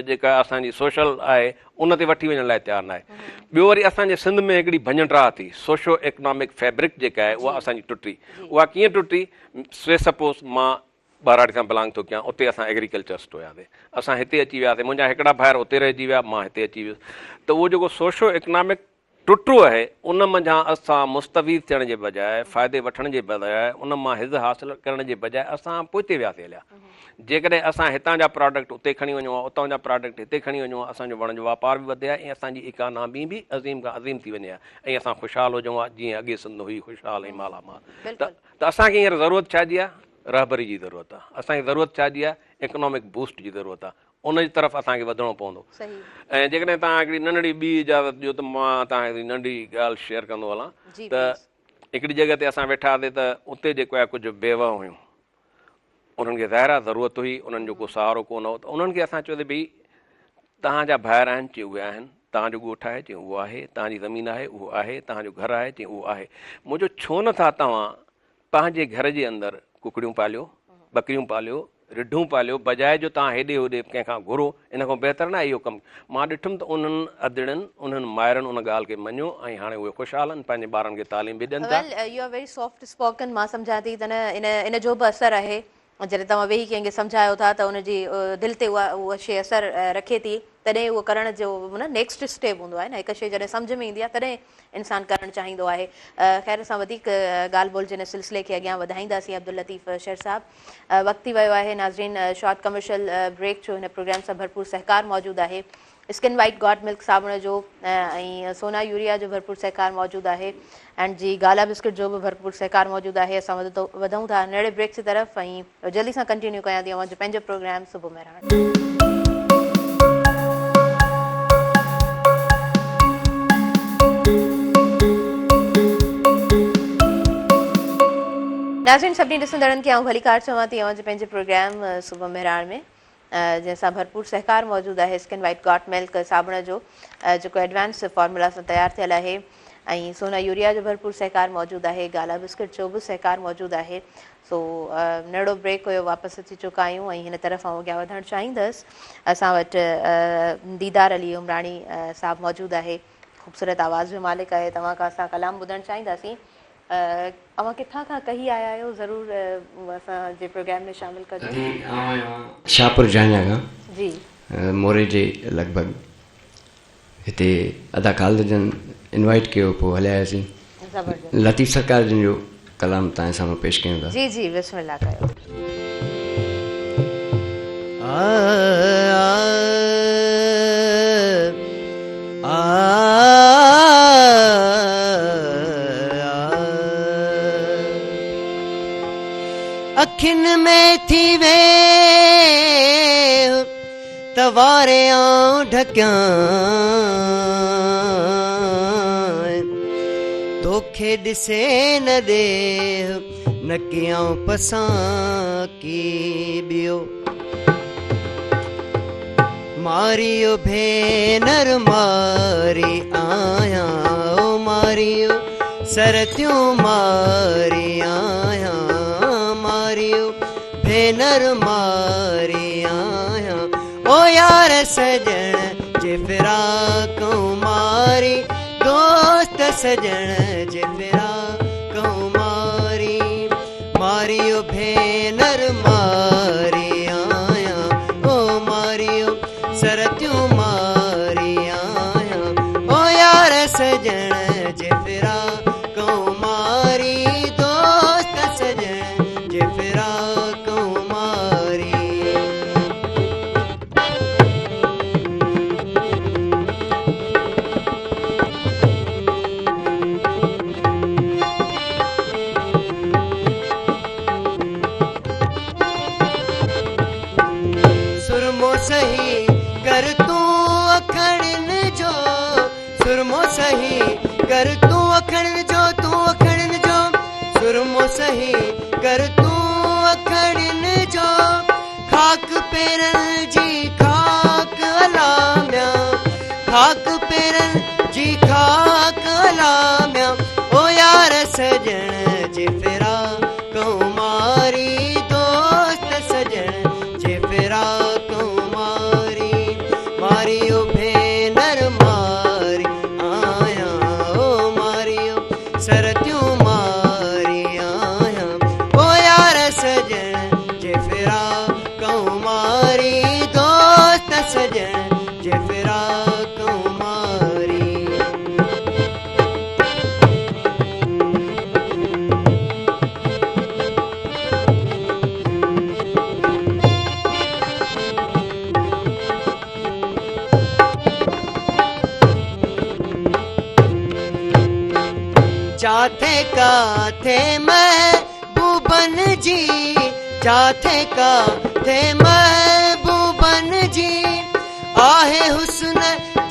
जेका असांजी सोशल आहे उन ते वठी वञण लाइ तयारु न आहे। ॿियो वरी असांजे सिंध में हिकिड़ी भञटरा थी, सोशो इकोनॉमिक फैब्रिक जेका आहे उहा असांजी टुटी। उहा कीअं टुटी? से सपोज़ मां बाराड़ी सां बिलोंग थो कयां, उते असां एग्रीकल्चरिस्ट हुयासीं, असां हिते अची वियासीं, मुंहिंजा हिकिड़ा भाइर उते रहिजी विया, मां हिते अची वियुसि। त उहो जेको सोशो इकोनॉमिक टुटो आहे उन मंझां असां मुस्तवीद थियण जे बजाए, फ़ाइदे वठण जे बजाए, उन मां हिज़ हासिलु करण जे बजाए असां पोइते वियासीं हलिया। जेकॾहिं असां हितां जा प्रोडक्ट उते खणी वञूं आहे, उतां जा प्रोडक्ट हिते खणी वञूं आहे, असांजो वण जो वापार बि वधे आहे ऐं असांजी इकानमी बि अज़ीम खां अज़ीम थी वञे आहे, ऐं असां ख़ुशहाल हुजूं आहे जीअं अॻे सिंध हुई ख़ुशहाल ऐं मालामाल। त असांखे हींअर ज़रूरत छाजी आहे? रहबरी जी ज़रूरत आहे। असांखे ज़रूरत छाजी आहे? इकोनॉमिक बूस्ट जी ज़रूरत आहे। उन जी तरफ़ असांखे वधिणो पवंदो। ऐं जेकॾहिं तव्हां हिकिड़ी नंढड़ी ॿी इजाज़त ॾियो त मां तव्हांखे नंढी ॻाल्हि शेयर कंदो हलां। त हिकिड़ी जॻह ते असां वेठा हुआसीं त उते जेको आहे कुझु बेवा हुयूं, उन्हनि खे ज़ाहिर आहे ज़रूरत हुई, उन्हनि जो को सहारो कोन हो, त उन्हनि खे असां चयो त भई तव्हांजा भाइर आहिनि? चई उहे आहिनि। तव्हांजो ॻोठु आहे? चई उहो आहे। तव्हांजी ज़मीन आहे? उहो आहे। तव्हांजो घरु आहे? चई उहो आहे। मुंहिंजो छो नथा तव्हां पंहिंजे घर जे अंदरि कुकड़ियूं पालियो, ॿकरियूं पालियो, रिढूं पालियो, बजाए जो तव्हां हेॾे होॾे कंहिंखां घुरो? इन खां बहितर न आहे इहो कमु? मां ॾिठुमि त उन्हनि अदिड़नि, उन्हनि माइरनि उन ॻाल्हि खे मञियो ऐं हाणे उहे ख़ुशहाल आहिनि, पंहिंजे ॿारनि खे तालीम बि ॾियनि था। You are very soft spoken. मां सम्झां थी त न इन जो बि असरु आहे। जॾहिं तव्हां वेही कंहिंखे सम्झायो था त उनजी दिलि ते उहा शइ असरु रखे थी, तॾहिं उहो करण जो न नेक्स्ट स्टेप हूंदो आहे न। हिकु शइ जॾहिं सम्झ में ईंदी आहे तॾहिं इंसानु करणु चाहींदो आहे। ख़ैर असां वधीक ॻाल्हि ॿोल जे हिन सिलसिले खे अॻियां वधाईंदासीं। अब्दुल लतीफ़ शेर साहब, वक़्तु थी वियो आहे नाज़रीन शॉर्ट कमर्शियल ब्रेक जो। हिन प्रोग्राम सां भरपूर सहकार मौजूदु आहे। स्किन वाइट गॉड मिल्क साबुण जो ऐं सोना यूरिया जो भरपूर सहकार मौजूदु आहे, एंड जी गाला बिस्किट जो बि भरपूर सहकार मौजूदु आहे। असां वधूं था नड़े ब्रेक जी तरफ़ ऐं जल्दी सां कंटिन्यू कयां थी जो पंहिंजो प्रोग्राम सुबुह में रहण। नाज़रीन सभिनी ॾिसंदड़नि खे भलीकार चवां थी जो पंहिंजे प्रोग्राम सुबुह मेहराण में जंहिंसां भरपूर सहकार मौजूदु आहे स्किन वाइट गॉड मिल्क साबुण जो, जेको एडवांस फॉर्मूला सां तयारु थियल आहे। ऐं सोना यूरिया जो भरपूर सहकार मौजूदु आहे, गाला बिस्किट जो बि सहकार मौजूदु आहे। सो नंढो ब्रेक हुयो, वापसि अची चुका आहियूं ऐं हिन तरफ़ आउं अॻियां वधणु चाहींदसि। असां वटि दीदार अली उमराणी साहबु मौजूदु आहे, ख़ूबसूरत आवाज़ जो मालिक आहे। तव्हां खां असां कलाम ॿुधणु चाहींदासीं। अवां किथां खां कही आया आहियो, ज़रूरु असांजे प्रोग्राम में शामिलु कजो। शाहपुर जानिया खां जी मोरे जे लॻभॻि हिते अदा कॉलेजनि इनवाइट कयो, पोइ हलियासीं। ज़बरदस्त। लतीफ़ सरकार जिन जो कलाम तव्हां साम्हूं पेश कयूं था। जी जी बिस्मिल्लाह कयो। अखिन में थी वे तवारे आऊं ढकियां, तोखे ॾिसे न दे न कयां पसां की ॿियो। मारियो भेनर मारी आया, ओ मारियो सरतियूं मारी आया, मारियो भेनर मारी आया। ओ यार सजण जे फिराकूं मारी, दोस्त सजण जे फिराकूं मारी, मारियो भेनर मारी आया, ओ मारियो सरतियूं मारी आया। ओ यार सजण जे फिराकूं मारी, दोस्त सजण जे फिराकूं मारी। सुरमो सही कर तूं अखड़नि जो, सुरमो सही कर तूं अखड़नि जो, तूं अखड़नि जो। सुरमो सही कर तूं अखड़नि जो, खाक पेरनि जी खाक हलाम्या, खाक पेरनि जी खाक हलाम्या। ओ यार सजण जे फिराकूं मारी, दोस्त सजण जे फिराकूं मारी, मारियो भेनर मारी आया, ओ मारियो सरतियूं मारी आया। ओ यार सजण जे फिराकूं मारी, दोस्त सजण जे फिराकूं मारी। जाथे काथे महबूबन जी, जाथे काथे महबूबन जी। आहे हुस्न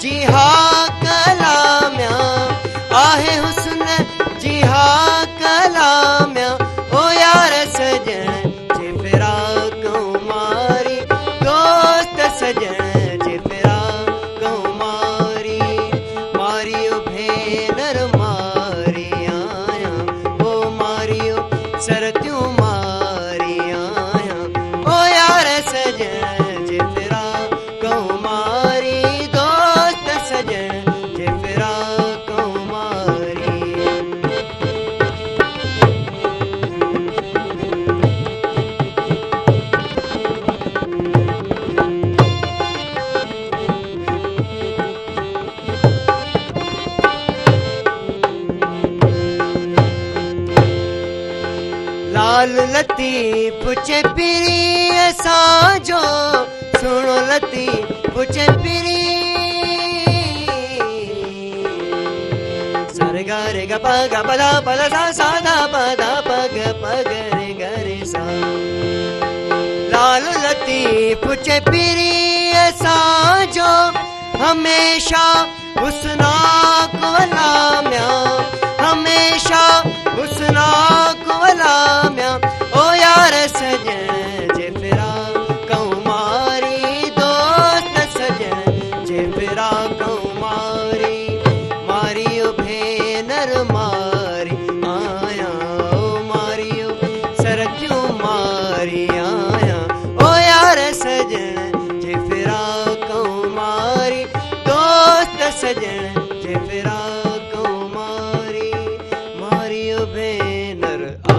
जी हा कलाम्या, आहे हुस्न जी हा कलाम्या। ओ यार सजण जे फिराकूं मारी, दोस्त सजण जे फिराकूं मारी, मारियो भेनर मारी आया, ओ मारियो सरतियूं मारी आया। ओ यार सजण जे फिराकूं मारी, दोस्त सजण जे फिराकूं मारी। लाल लतीफ़ चे पिरी असांजो, सुनो लतीफ़ चे पिरी। सा रे गा रे गा पा गा पा धा पा धा सा सा धा पा धा पा ग पा ग रे सा। लाल लतीफ़ चे पिरी असांजो, हमेशा हुस्ना को लाम्या, हमेशा हुस्ना को लाम्या। ओ यार सजण जे फिराकूं मारी, दोस्त सजण जे फिराकूं मारी, मारियो भेनर सजण जे फिराको मारी मारियो भेनर आ।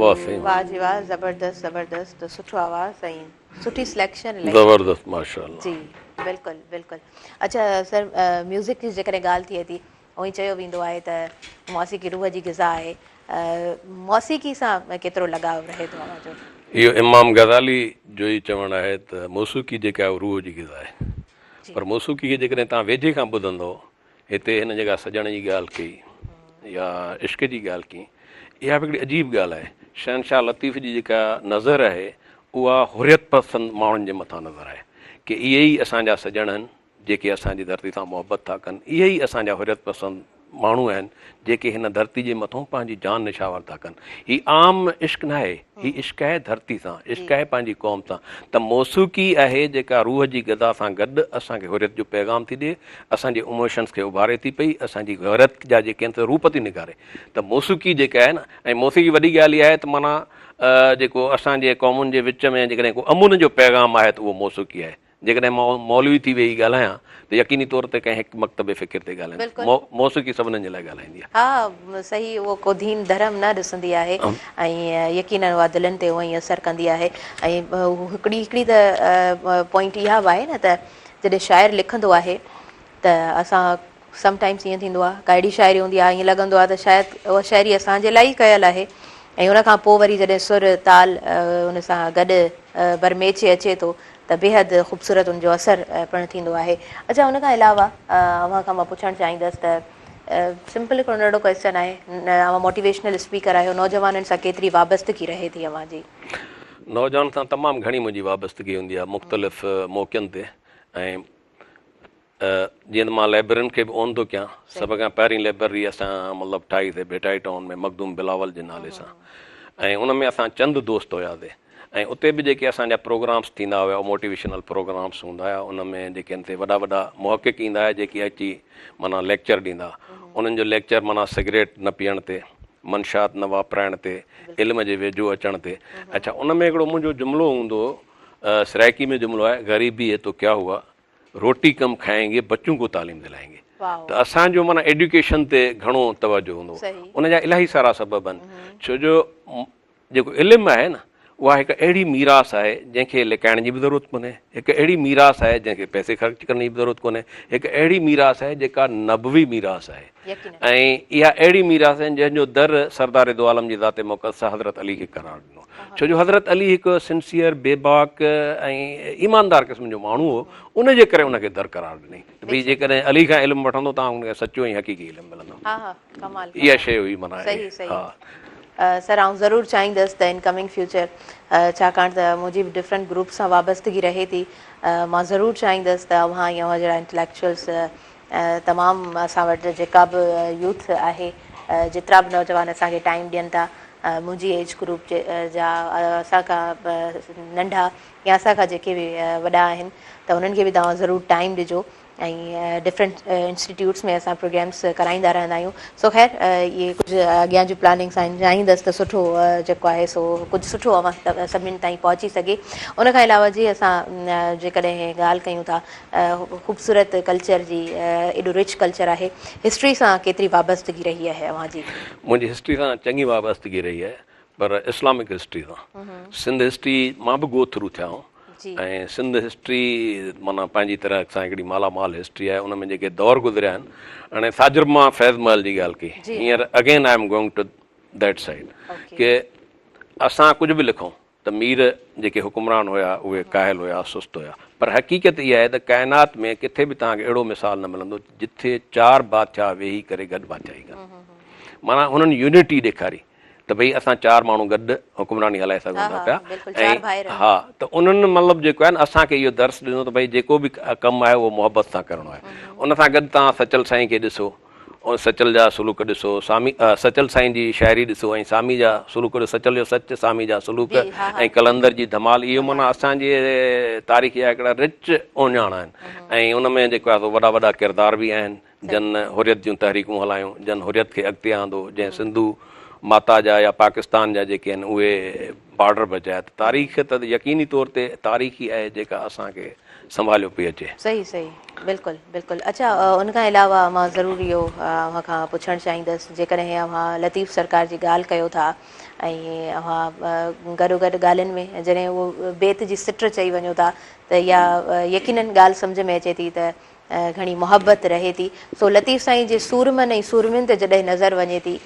वाह साईं, वाह जी वाह, ज़बरदस्त ज़बरदस्त, सुठो आवाज़ ऐं सुठी सिलेक्शन ज़बरदस्त माशाअल्लाह। जी बिल्कुलु बिल्कुलु। अच्छा सर, म्यूज़िक जी जेकॾहिं ॻाल्हि थिए थी, उहो ई चयो वेंदो आहे त मौसीक़ी रूह जी ग़िज़ा आहे, मौसीक़ी सां केतिरो लॻाव रहे थो अव्हांजो? इहो इमाम गज़ाली जो ई चवणु आहे त मौसीक़ी जेका आहे रूह जी ग़िज़ा आहे, पर मौसीक़ी खे जेकॾहिं तव्हां वेझे खां ॿुधंदव, हिते हिन जॻह सजण जी ॻाल्हि कई या इश्क जी ॻाल्हि कई, इहा बि हिकिड़ी अजीब ॻाल्हि आहे। शहनशाह लतीफ़ जी जेका नज़र आहे उहा हुरियत पसंदि माण्हुनि जे मथां नज़र आहे कि इहे ई असांजा सजण आहिनि जेके असांजी धरती सां मुहबत था कनि, इहे ई असांजा हुरियत पसंदि माण्हू आहिनि जेके हिन धरती जे मथां पंहिंजी जान निशावर था कनि। हीउ आम इश्क न आहे, हीउ इश्क आहे धरती सां, इश्क आहे पंहिंजी क़ौम सां। त मौसीक़ी आहे जेका रूह जी ग़िज़ा सां गॾु असांखे हुरियत जो पैगाम थी ॾिए, असांजे इमोशन्स खे उभारे थी पई, असांजी हुरियत जा जेके आहिनि रूप थी निखारे। त मौसीक़ी जेका आहे न, ऐं मौसीक़ी वॾी ॻाल्हि इहा आहे त माना जेको असांजे क़ौमुनि जे विच में जेकॾहिं को अमुन जो पैगाम आहे त उहो मौसीक़ी आहे। जेकॾहिं मां मौलवी थी वेही ॻाल्हायां त यकीनी तौर ते कंहिं हिकु मकतबे फ़िकिर ते ॻाल्हायां, मौसीक़ी सभिनीनि जे लाइ ॻाल्हाईंदी आहे। हा सही, उहो को दीन धर्म न ॾिसंदी आहे ऐं यकीनन उहा दिलनि ते उहा ई असरु कंदी आहे। ऐं हिकिड़ी त पॉइंट इहा बि आहे न त जॾहिं शाइर लिखंदो आहे त असां समटाइम्स ईअं थींदो आहे, का अहिड़ी शाइरी हूंदी आहे ईअं लॻंदो आहे त शायदि उहा शाइरी असांजे लाइ ई कयल आहे, ऐं उन खां पोइ वरी जॾहिं सुर ताल उन सां गॾु बरमेचे अचे थो त बेहद ख़ूबसूरत उनजो असरु पिणु थींदो आहे। अच्छा, उन खां अलावा अव्हां खां मां पुछणु चाहींदसि त सिंपल हिकिड़ो नंढो क्वेश्चन आहे, अव्हां मोटिवेशनल स्पीकर आहियो, नौजवाननि सां केतिरी वाबस्तगी रहे थी अव्हांजी? नौजवान सां तमामु घणी मुंहिंजी वाबस्तगी हूंदी आहे मुख़्तलिफ़ मौक़नि ते। ऐं जीअं त मां लाइब्रेरियुनि खे बि ओन थो कयां, सभ खां पहिरीं लाइब्रेरी असां मतिलबु ठाहीसीं भेटाई टाउन में मखदूम बिलावल जे नाले सां, ऐं उन में असां चंद दोस्त हुयासीं। ऐं उते बि जेके असांजा प्रोग्राम्स थींदा हुआ, मोटिवेशनल प्रोग्राम्स हूंदा हुआ, उन में जेके आहिनि वॾा वॾा मुहक़िक़ ईंदा हुआ जेके अची माना लेक्चर ॾींदा। उन्हनि जो लेक्चर माना सिगरेट न पीअण ते, मंशात न वापराइण ते, इल्म जे वेझो अचण ते। अच्छा, उन में हिकिड़ो मुंहिंजो जुमिलो हूंदो, सराइकी में जुमिलो आहे, ग़रीबी है तो क्या हुआ, रोटी कम खाएंगे बच्चों को तालीम दिलाएंगे। त असांजो माना एडुकेशन ते घणो तवजो हूंदो। उन जा इलाही सारा सबब आहिनि, छो जो जेको इल्मु आहे न उहा हिकु अहिड़ी मीरास आहे जंहिंखे लिकाइण जी बि ज़रूरत कोन्हे, हिकु अहिड़ी मीरास आहे जंहिंखे पैसे ख़र्च करण जी बि ज़रूरत कोन्हे, हिकु अहिड़ी मीरास आहे जेका नबवी मीरास आहे। ऐं इहा अहिड़ी मीरास आहिनि जंहिंजो दर सरदार दो आलम जी ज़ाते मुक़द्दस हज़रत अली खे करार ॾिनो, छो जो हज़रत अली हिकु सिंसियर बेबाक ऐं ईमानदार क़िस्म जो माण्हू हो, उनजे करे उनखे दर करार ॾिनई त भई जेकॾहिं अली खां इल्मु वठंदो तव्हां उनखे सचो ऐं हक़ीक़ी इल्मु मिलंदो। इहा शइ हुई माना। सर, आउं ज़रूरु चाहींदसि त इन कमिंग फ्यूचर, छाकाणि त मुंहिंजी बि डिफरेंट ग्रुप सां वाबस्तगी रहे थी, मां ज़रूरु चाहींदसि त अव्हां या उहा जहिड़ा इंटेलेक्चुअल्स तमामु असां वटि जेका बि यूथ आहे, जेतिरा बि नौजवान असांखे टाइम ॾियनि था, मुंहिंजी एज ग्रुप जा, असांखां नंढा या असांखां जेके बि वॾा आहिनि, त उन्हनि खे बि तव्हां ज़रूरु टाइम ॾिजो। ऐं डिफरेंट इंस्टीट्यूट्स में असां प्रोग्राम्स कराईंदा रहंदा आहियूं। सो ख़ैर इहे कुझु अॻियां जूं प्लानिंग्स आहिनि, चाहींदसि त सुठो जेको आहे सो कुझु सुठो अव्हां सभिनीनि ताईं पहुची सघे। उन खां अलावा जी असां जेकॾहिं ॻाल्हि कयूं था ख़ूबसूरत कल्चर जी, एॾो रिच कल्चर आहे, हिस्ट्री सां केतिरी वाबस्तगी रही आहे अव्हांजी? मुंहिंजी हिस्ट्री सां चङी वाबस्तगी रही आहे, पर इस्लामिक हिस्ट्री सां। सिंध हिस्ट्री मां बि गो थ्रू थिया आहियूं, ऐं सिंध हिस्ट्री माना पंहिंजी तरह सां हिकिड़ी मालामाल हिस्ट्री आहे। उन में जेके दौर गुज़रिया आहिनि, हाणे साजिर मां फैज़ महल जी ॻाल्हि कई, हींअर again I am going to that side कि असां कुझु बि लिखूं त मीर जेके हुकुमरान हुया उहे काहिल हुया, सुस्त हुया, पर हक़ीक़त इहा आहे त काइनात में किथे बि तव्हांखे अहिड़ो मिसाल न मिलंदो जिथे 4 बादशाह वेही करे गॾु बादशाही कनि। माना हुननि यूनिटी ॾेखारी त भई असां 4 माण्हू गॾु हुकुमरानी हलाए सघूं था पिया। ऐं हा, त उन्हनि मतिलबु जेको आहे न असांखे इहो दर्स ॾिनो त भई जेको बि कमु आहे उहो मोहबत सां करिणो आहे। उन सां गॾु तव्हां सचल साईं खे ॾिसो, ऐं सचल जा सुलूक ॾिसो, सामी सचल साईं जी शाइरी ॾिसो, ऐं सामी जा सुलूक ॾिसो, सचल जो सच, सामी जा सुलूक, ऐं कलंदर जी धमाल। इहो माना असांजे तारीख़ जा हिकिड़ा रिच ओञाण आहिनि। ऐं उन में जेको आहे वॾा वॾा किरदार बि आहिनि जन हुरियत जूं तहरीकूं हलायूं, जन हुरियत खे अॻिते आंदो, जंहिं सिंधु माता जा या पाकिस्तान जा जेके आहिनि उहे बॉर्डर बचाया। त तारीख़ त यकीनी तौर ते तारीख़ ई आहे जेका असांखे संभालियो पई अचे। सही सही, बिल्कुलु बिल्कुलु। अच्छा, उन खां अलावा मां ज़रूरु इहो अव्हां खां पुछणु चाहींदसि, जेकॾहिं अव्हां लतीफ़ सरकार जी ॻाल्हि कयो था ऐं अव्हां गॾो गॾु ॻाल्हियुनि में जॾहिं उहो बेत जी सिट चई वञो था त इहा यकीननि ॻाल्हि सम्झ में अचे थी त घणी मुहबत रहे थी। सो लतीफ़ साईं जे सूरमनि ऐं सूरमियुनि ते जॾहिं नज़र वञे थी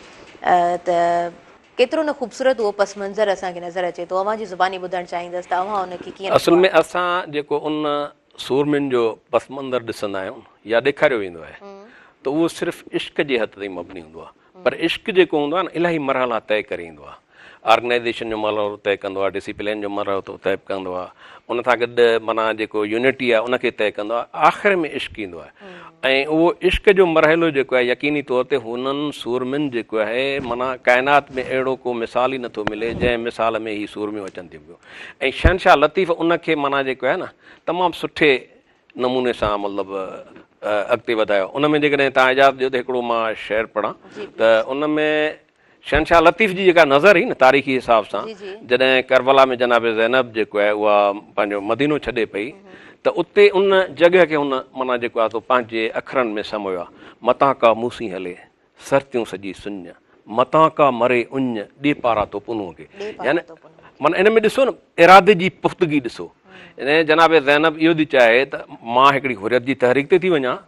त केतिरो न ख़ूबसूरत उहो पस मंज़र असांखे नज़र अचे थो। अव्हां जी ज़ुबानी ॿुधणु चाहींदसि त अव्हां उनखे कीअं असल में असां जेको उन सूरमियुनि जो पस मंज़र ॾिसंदा आहियूं या ॾेखारियो वेंदो आहे त उहो सिर्फ़ु इश्क जे हथ ताईं मबनी हूंदो आहे, पर इश्क जेको हूंदो आहे न इलाही मरहला तय करे ईंदो आहे। ऑर्गेनाइज़ेशन जो मरहलो तय कंदो आहे, डिसिप्लिन जो मरहलो तय कंदो आहे, उन सां गॾु माना जेको यूनिटी आहे उनखे तय कंदो आहे, आख़िर में इश्क ईंदो आहे। ऐं उहो इश्क जो मरहलो जेको आहे यकीनी तौर ते हुननि सूरमियुनि जेको आहे माना काइनात में अहिड़ो को मिसाल ई नथो मिले जंहिं मिसाल में ही सूरमियूं अचनि थियूं पियूं। ऐं शहनशाह लतीफ़ उनखे माना जेको आहे न तमामु सुठे नमूने सां मतिलबु अॻिते वधायो। उन में जेकॾहिं तव्हां इजाज़त ॾियो त हिकिड़ो मां शेर पढ़ां त उन में शहनशाह लतीफ़ जी जेका नज़र हुई न तारीख़ी हिसाब सां, जॾहिं करबला में जनाब ज़ैनब जेको आहे उहा पंहिंजो मदीनो छॾे पई त उते उन जॻह खे हुन माना जेको आहे पंहिंजे अखरनि में समोयो आहे, मतां का मूसी हले सरतियूं सॼी सुञ, मतां का मरे उञ ॾे पारा तो पुनूअ खे। यानी माना इन में ॾिसो न इरादे जी पुख़्तगी ॾिसो। इन जनाब ज़ैनब इहो थी चाहे त मां हिकिड़ी हुरियत जी तहरीक ते थी वञा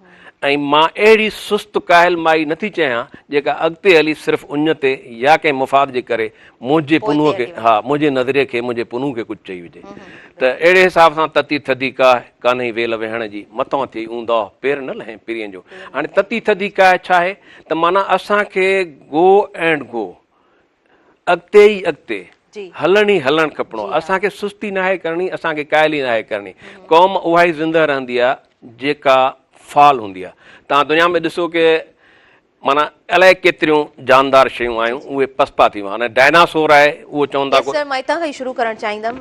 ऐं मां अहिड़ी सुस्त कायल माई नथी चाहियां जेका अॻिते हली सिर्फ़ु उञ ते या कंहिं मुफ़ाद जे करे मुंहिंजे पुनूअ खे मुंहिंजे नज़रिए खे मुंहिंजे पुनूअ खे कुझु चई हुजे। त अहिड़े हिसाब सां तती थधी काह कान्हे वेल वेहण जी, मथां थी ऊंदा पेर न लहे पीरीअ जो। हाणे तती थधी काह छा आहे त माना असांखे गो एंड गो अॻिते ई अॻिते हलण ई हलणु खपणो, असांखे सुस्ती न आहे करणी, असांखे कायली न आहे करणी। क़ौम उहा ई ज़िंदह रहंदी आहे जेका फाल हूंदी आहे। तव्हां दुनिया में ॾिसो की माना अलाए केतिरियूं जानदार शयूं आहियूं उहे पसपा थी वियूं। हाणे डायनासोर आहे उहो चवंदा सर, मां हितां खां ई शुरू करणु चाहींदमि।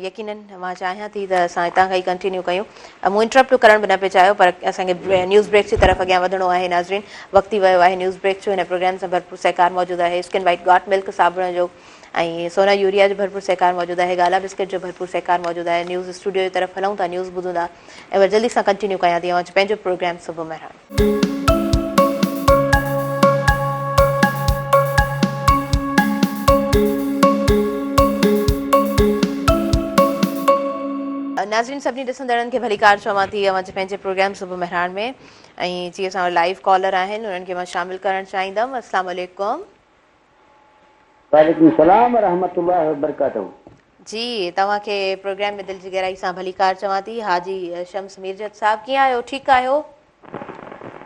यकीननि मां चाहियां थी त असां हितां खां ई कंटिन्यू कयूं। मूं इंटरप्ट करण बि न पियो चाहियो, पर असांखे न्यूज़ ब्रेक जी तरफ़ अॻियां वधिणो आहे। नाज़रीन, वक़्तु वियो आहे न्यूज़ ब्रेक जो। हिन प्रोग्राम सां भरपूर सहकार मौजूदु आहे स्किन वाइट गॉट मिल्क साबुण जो ऐं सोना यूरिया जो भरपूर सहकार मौजूदु आहे, गाला बिस्किट जो भरपूर सहकार मौजूदु आहे। न्यूज़ स्टूडियो जी तरफ़ हलूं था, न्यूज़ ॿुधूं था ऐं वरी जल्दी सां कंटिन्यू कयां थी पंहिंजो प्रोग्राम सुबुह महिरान। नाज़रीन, सभिनी ॾिसंदड़नि खे भलीकार चवां थी पंहिंजे प्रोग्राम सुबुह महिरान में। ऐं जीअं असां लाइव कॉलर आहिनि उन्हनि खे मां शामिल करणु चाहींदमि। अस्सलाम वालेकुम। वालेकुम सलाम रहमतुल्लाहि व बरकातहू। जी, तव्हांखे प्रोग्राम में दिलि जी गहराई सां भलीकार चवां थी। हाजी शम्स मीरजत साहब, कीअं आहियो? ठीकु आहियो?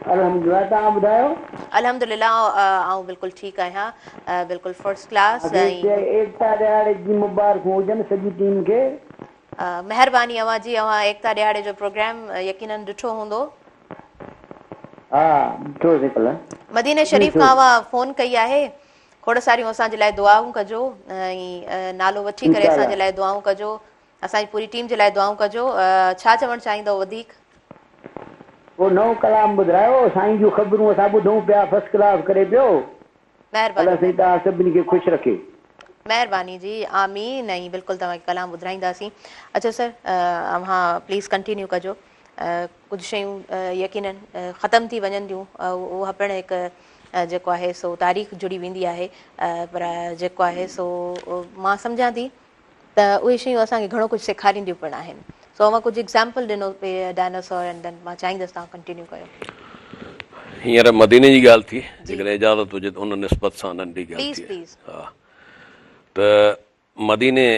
अल्हम्दुलिल्लाह, तव्हां ॿुधायो? अल्हम्दुलिल्लाह, आऊं बिल्कुलु ठीकु आहियां, बिल्कुलु फर्स्ट क्लास। एकता ॾियारे जी मुबारक हुजनि सॼी टीम खे। महिरबानी अव्हां जी। अव्हां एकता ॾियारे जो प्रोग्राम यकीनन ॾिठो हूंदो। हा, ॾिठोसीं कल्ह। मदीने शरीफ़ खां अव्हां फ़ोन कई आहे। खोड़ सारियूं असांजे लाइ दुआऊं कजो ऐं नालो वठी करे असांजे लाइ दुआऊं कजो, असांजी पूरी टीम जे लाइ दुआऊं कजो। छा चवणु चाहींदव वधीक? पोइ नओं कलाम ॿुधायो, साईं जूं ख़बरूं असां ॿुधूं पिया, फर्स्ट क्लास करे पियो। महिरबानी, तव्हां सभिनी खे ख़ुशि रखे। महिरबानी जी, आमीन। ऐं बिल्कुलु तव्हांखे कलाम ॿुधाईंदासीं। अच्छा सर, अव्हां प्लीज़ कंटिन्यू कजो। कुझु शयूं यकीननि ख़तमु थी वञनि थियूं, उहा पिणु हिकु जेको आहे सो तारीख़ जुड़ी वेंदी आहे, पर जेको आहे सो मां सम्झां थी त उहे शयूं असांखे घणो कुझु सेखारींदियूं पिणु आहिनि। सो अव्हां कुझु एग्ज़ाम्पल ॾिनो डायनासोर एंड देन मां चाहींदसि तव्हां कंटिन्यू कयो। हींअर मदीने जी ॻाल्हि थी, जेकॾहिं इजाज़त हुजे त उन निस्बत सां नंढी ॻाल्हि थी। हा, त मदीने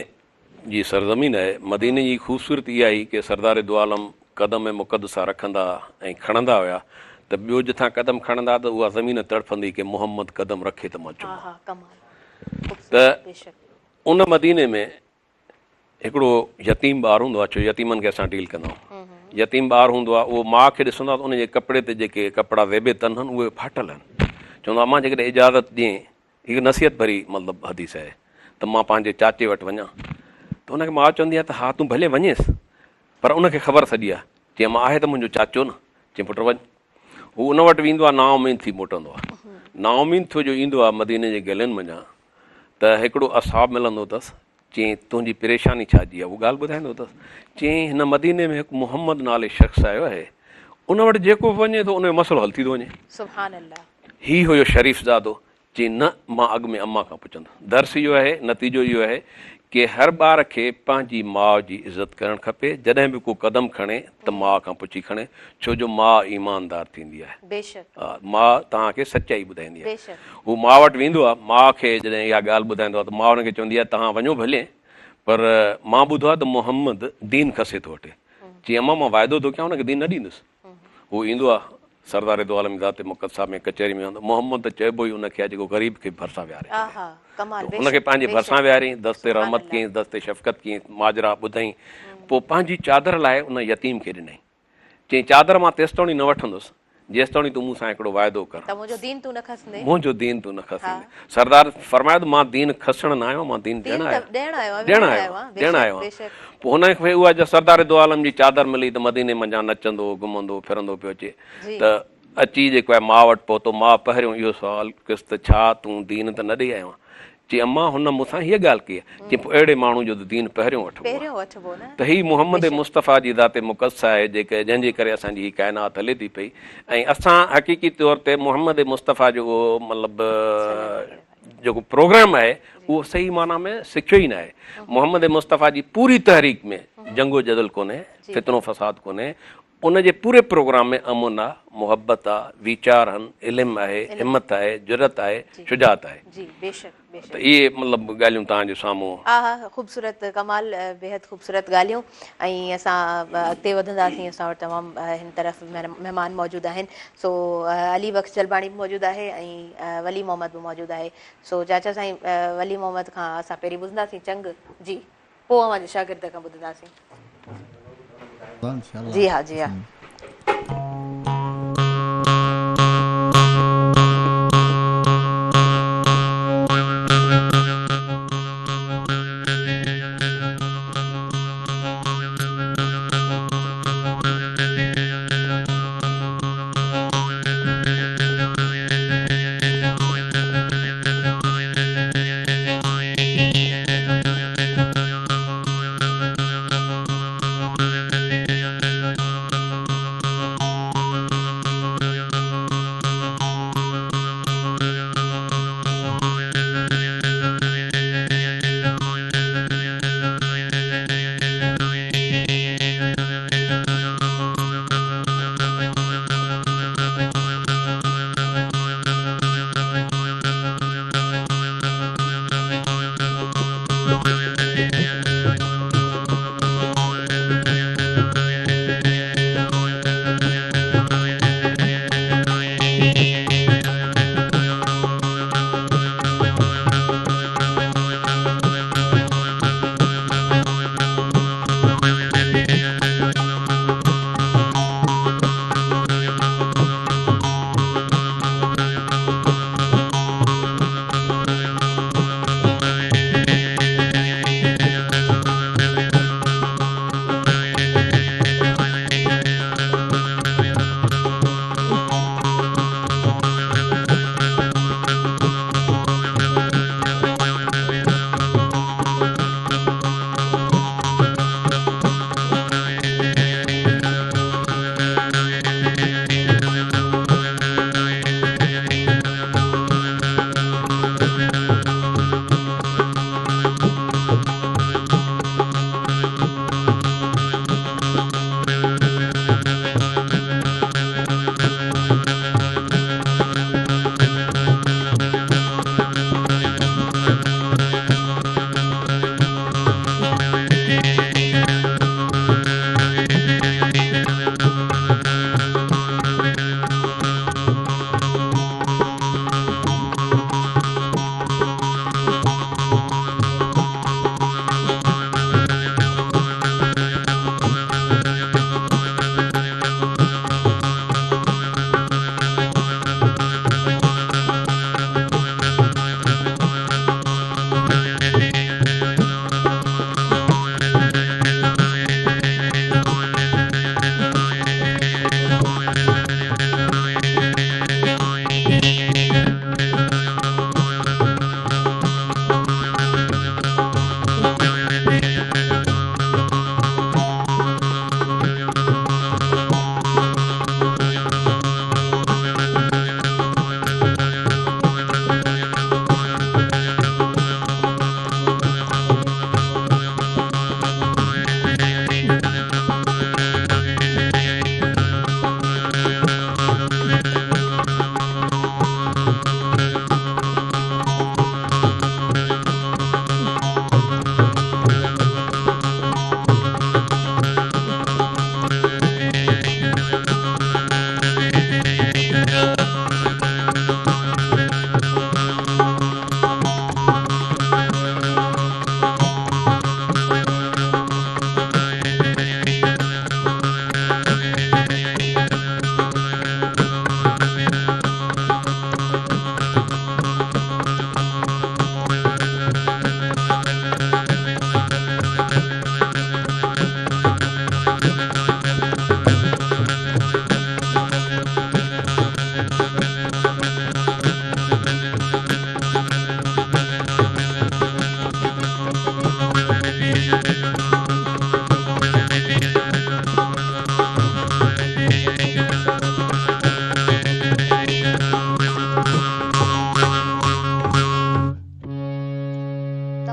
जी सरज़मीन आहे। मदीने जी ख़ूबसूरती इहा ई की सरदार दो आलम क़दम ऐं मुक़दसा रखंदा ऐं खणंदा हुया त ॿियो जिथां क़दम खणंदा त उहा ज़मीन तड़फंदी की मोहम्मद क़दम रखे त मां चुमां। त उन मदीने में हिकिड़ो यतीम ॿारु हूंदो आहे, छो यतीमनि खे असां डील कंदा आहियूं। यतीम ॿारु हूंदो आहे, उहो माउ खे ॾिसंदो आहे त उनजे कपिड़े ते जेके कपिड़ा ज़ेबे तन आहिनि उहे फाटल आहिनि। चवंदो आहे मां जेकॾहिं इजाज़त ॾिए, हिकु नसीहत भरी मतिलबु हदीस आहे, त मां पंहिंजे चाचे वटि वञा। त हुनखे माउ चवंदी आहे त हा तूं भले वञेसि, पर उनखे ख़बर सॼी आहे। चई मां आहे त मुंहिंजो चाचो न। चई पुटु वञ। हू उन वटि वेंदो आहे, नाउमीद थी मोटंदो आहे। नाउमीद थियो जो ईंदो आहे मदीने जे गलियुनि मञा त हिकिड़ो असहाब मिलंदो अथसि चई तुंहिंजी परेशानी छा जी आहे, उहा ॻाल्हि ॿुधाईंदो अथसि। चई हिन मदीने में हिकु मोहम्मद नाले शख़्स आयो आहे, उन वटि जेको बि वञे थो उनजो मसइलो हल थी थो वञे। सुभान अल्लाह। ही हुयो शरीफ़ ज़ादो। चई न, मां अॻु में अम्मा खां पुछंदुसि। दर्स इहो आहे, नतीजो इहो आहे कि हर ॿार खे पंहिंजी माउ जी इज़त करणु खपे। जॾहिं बि को क़दम खणे त माउ खां पुछी खणे, छो जो माउ ईमानदार थींदी आहे। बेशक। हा, माउ तव्हांखे सचाई ॿुधाईंदी आहे। बेशक। हू माउ वटि वेंदो आहे, माउ खे जॾहिं इहा ॻाल्हि ॿुधाईंदो आहे त माउ हुनखे चवंदी आहे तव्हां वञो भले, पर मां ॿुधो आहे त मोहम्मद दीन खसे थो वठे। चई अम्मा मां वाइदो थो कयां हुनखे दीन न ॾींदुसि। हू ईंदो आहे सरदार दो आलम ज़ात मुक़द्दस साहिब में कचहरी में वेंदो। मोहम्मद त चइबो ई हुनखे आहे जेको ग़रीब खे भरिसां विहारे, हुनखे पंहिंजे भरिसां विहारियईं, दस्ते रहमत कयईं, दस्ते शफ़क़त कयईं, माजरा ॿुधाईं। पोइ पंहिंजी चादर लाइ उन यतीम खे ॾिनई। चई चादर मां तेसिताणी न वठंदुसि जेसिताणी तूं मूंसां हिकिड़ो वाइदो कर, मुंहिंजो दीन तूं न खसंदे। मुंहिंजो दीन तूं न खसंदे। सरदार फरमायो त मां दीन खसण न आयो, मां दीन ॾियण आयो। पोइ हुनखे उहा सरदार दो आलम जी चादर मिली त मदीने मंझां नचंदो घुमंदो फिरंदो पियो अचे। त अची जेको आहे माउ वटि पहुतो। माउ पहिरियों इहो सुवालु कयुसि त छा तूं दीन त न ॾेई आयो आहे? चई अम्मा हुन मूंसां हीअ ॻाल्हि कई आहे। चई पोइ अहिड़े माण्हू जो त दीन पहिरियों वठिबो त हीअ मोहम्मद मुस्तफ़ा जी ज़ाते मुक़द्दस आहे जेके जंहिंजे करे असांजी हीअ काइनात हले थी पई। ऐं असां हक़ीक़ी तौर ते मोहम्मद मुस्तफ़ा जो उहो मतिलबु जेको प्रोग्राम आहे उहो सही माना में सिखियो ई न आहे। मोहम्मद मुस्तफ़ा जी पूरी तहरीक में जंगो जदल कोन्हे, फितनो फ़साद कोन्हे। उनजे पूरे प्रोग्राम में अमुन आहे, मुहबत आहे, वीचार आहिनि, इल्मु आहे, हिमत आहे, जुरत आहे, शुजात आहे। त इहे मतिलबु ॻाल्हियूं तव्हांजे साम्हूं। हा हा, ख़ूबसूरत कमाल, बेहद ख़ूबसूरत ॻाल्हियूं। ऐं असां अॻिते वधंदासीं। असां वटि तमामु हिन तरफ़ महिमान मौजूदु आहिनि। सो अली बख़्श जलबाणी बि मौजूदु आहे ऐं वली मोहम्मद बि मौजूदु आहे। सो चाचा साईं वली मोहम्मद खां असां पहिरीं ॿुधंदासीं चंग जी, पोइ अव्हांजे शागिर्द खां ॿुधंदासीं। जी हाँ, जी हाँ।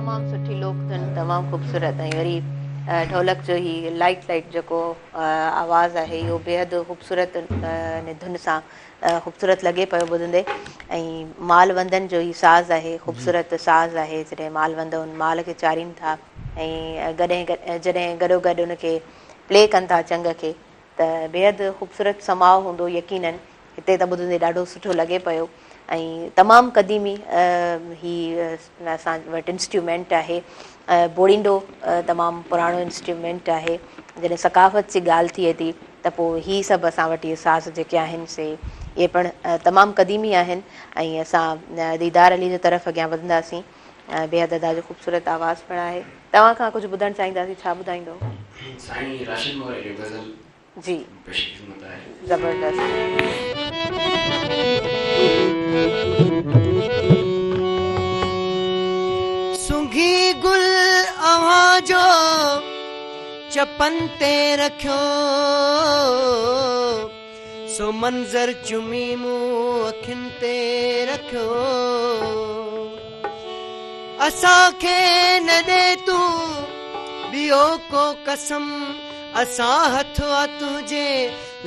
तमामु सुठी लोक धुन, तमामु ख़ूबसूरत ऐं वरी ढोलक जो ही लाइट जेको आवाज़ु आहे इहो बेहद ख़ूबसूरत धुन सां ख़ूबसूरत लॻे पियो ॿुधंदे। ऐं मालवंदन जो ही साज़ आहे, ख़ूबसूरत साज़ आहे। जॾहिं मालवंद उन माल खे चाढ़ीनि था ऐं जॾहिं गॾो गॾु उनखे प्ले कनि था चंग खे, त बेहद ख़ूबसूरत समाउ हूंदो यकीननि। हिते त ॿुधंदे ॾाढो सुठो लॻे पियो। ऐं तमामु क़दीमी ही असां वटि इंस्ट्रूमेंट आहे। बोड़ींडो तमामु पुराणो इंस्ट्रूमेंट आहे। जॾहिं सकाफ़त जी ॻाल्हि थिए थी त पोइ ही सभु असां वटि इहे साज़ जेके आहिनि से इहे पिणु तमामु क़दीमी आहिनि। ऐं असां दीदार अली जे तरफ़ अॻियां वधंदासीं। बेहद अदा जो ख़ूबसूरत आवाज़ु पिणु आहे। तव्हां खां कुझु ॿुधणु चाहींदासीं, छा ॿुधाईंदो? साईं राशिद मौर्य जो गज़ल जी, पेशकश आहे। ज़बरदस्त। सुंघी गुल अव्हां जो चपन ते रखियो, सो मंज़र चुमी मूं अखियुनि ते रखियो। असांखे न ॾे तूं ॿियो को कसम, असां हथ तुंहिंजे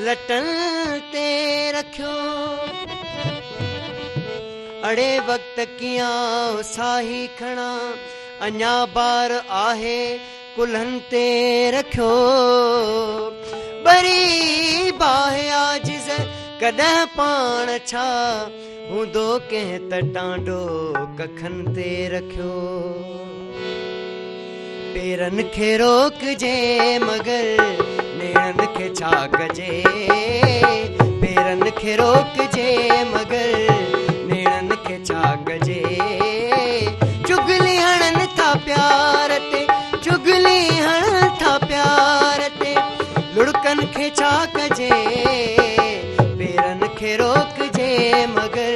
लटनि ते रखियो। अड़े वक़्त कीअं साही खणा, अञा बार आहे कुल्हनि ते रखियो। बरी बाहि आजिज़ कॾहिं पाण छा हूंदो कंहिं त टांडो कखनि ते रखियो। पेरनि खे रोकजे मगर नेणनि खे छा कजे। पेरनि खे रोकजे मगर नेणनि खे छा कजे। चुगली हणनि था प्यार ते, चुगली हणनि था प्यार ते, लुड़कनि खे छा कजे। पेरनि खे रोकजे मगर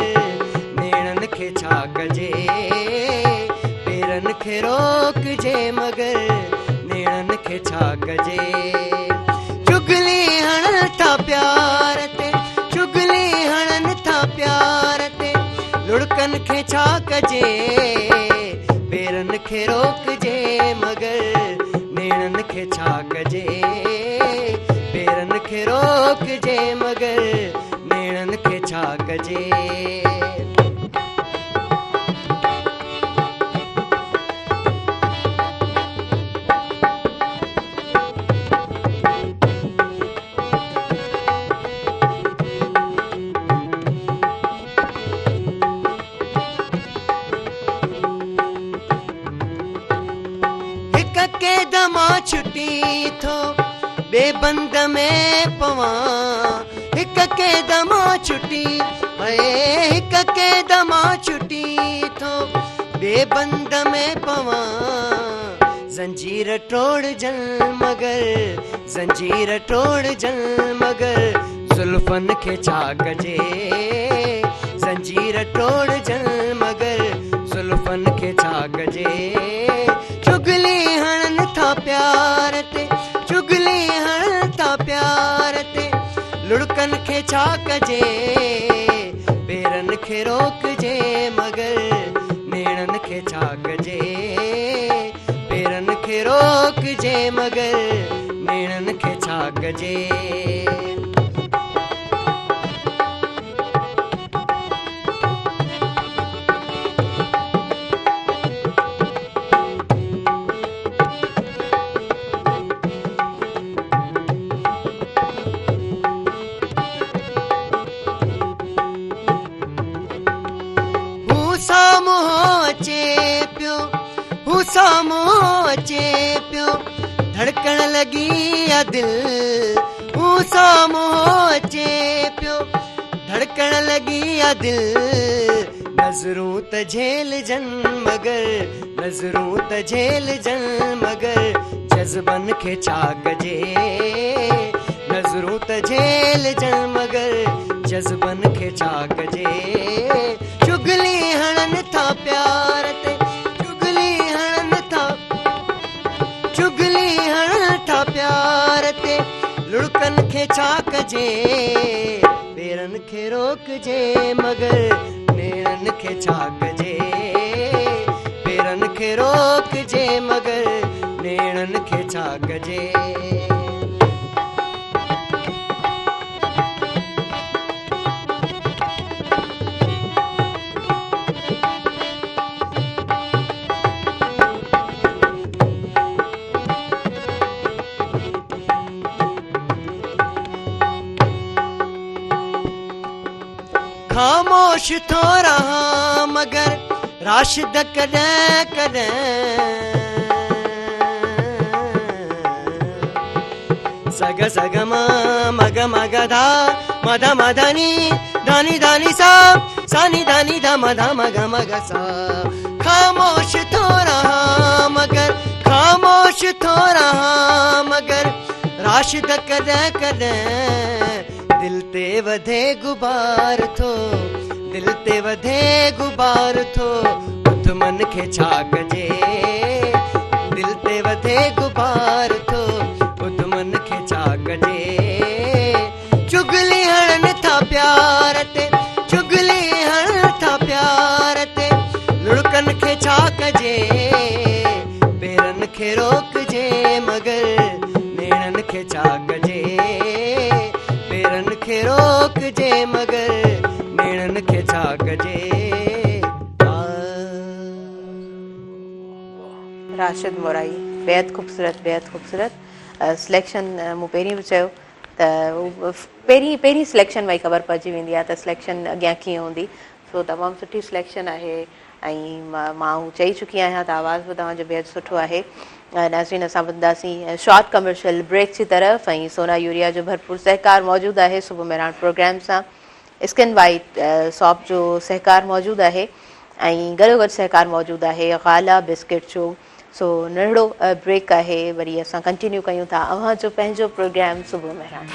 नेणनि खे छा कजे। पेरनि खे रोकजे मगर नेणनि खे छा कजे। चुगली हणनि था प्यार ते, चुगली हणनि था प्यार ते, लुड़कनि खे छा कजे। पेरनि खे रोकजे मगर नेणनि खे छा कजे। पेरनि खे रोकजे मगर नेणनि खे छा कजे। छुटी थो बेबंद में पवां, हिक के दमा छुटी है, हिक के दमा छुटी थो बेबंद में पवां। जंजीर तोड़ जल मगर, जंजीर तोड़ जल मगर, जुल्फन खे छा कजे। जंजीर तोड़ जल मगर, जुल्फन खे छा कजे। चुगली हणनि था प्यार ते, चुगली हणनि था प्यार ते, लुड़कनि खे छा कजे। पेरनि खे रोकजे मगर नेणनि खे छा कजे। पेरनि खे रोकजे मगर नेणनि खे छा कजे। साम्हूं अचे पियो धड़कण लॻी आ दिल। हू साम्हूं अचे पियो धड़कण लॻी आ दिल। नज़रूं त झेलजन मगर, नज़रूं त झेलजन मगर, जज़्बनि खे छा कजे। नज़रूं त झेलजन मगर, जज़्बनि खे छा कजे। चुगली हणनि था प्यार ते, चुगली हणनि था प्यार ते, लुड़कनि खे छा कजे। पेरनि खे रोकजे मगर नेणनि खे छा कजे। पेरनि खे खे रोकजे मगर नेणनि खे छा कजे खामोश थो रहा मगर राशिद कॾहिं कॾहिं सग सग मग मग धा मध मधनी धानी धानी सा सानी धानी धा मध मग मग सा खामोश थो रहा मगर राशिद कॾहिं कॾहिं दिल ते वधे गुबार थो दिल ते वधे गुबार थो उथ मन खे छा कजे दिल ते वधे गुबार थो उथ मन खे छा कजे चुगली हणनि था प्यार ते चुगली हणनि था प्यार ते लुड़कनि खे छा कजे पेरनि खे रोकजे मगर नेणनि खे छा कजे पेरनि खे रोकजे मगर नेणनि खे छा कजे राशिद मोराई बेहद ख़ूबसूरत सिलेक्शन मूं पहिरीं बि चयो त पहिरीं सिलेक्शन मां ई ख़बर पइजी वेंदी आहे त सिलेक्शन अॻियां कीअं हूंदी सो तमामु सुठी सिलेक्शन आहे ऐं मां चई चुकी आहियां त आवाज़ बि तव्हांजो बेहद सुठो आहे नाज़रीन असां ॿुधंदासीं शॉर्ट कमर्शियल ब्रेक जी तरफ़ ऐं सोना यूरिया जो भरपूर सहकार मौजूदु आहे सुबुह मेहरान प्रोग्राम सां स्किन वाइट सॉप जो सहकार मौजूदु आहे ऐं गॾो सहकार मौजूदु आहे गाला बिस्किट जो सो नंढड़ो ब्रेक आहे वरी असां कंटिन्यू कयूं था अव्हां जो पंहिंजो प्रोग्राम सुबुह मेहरान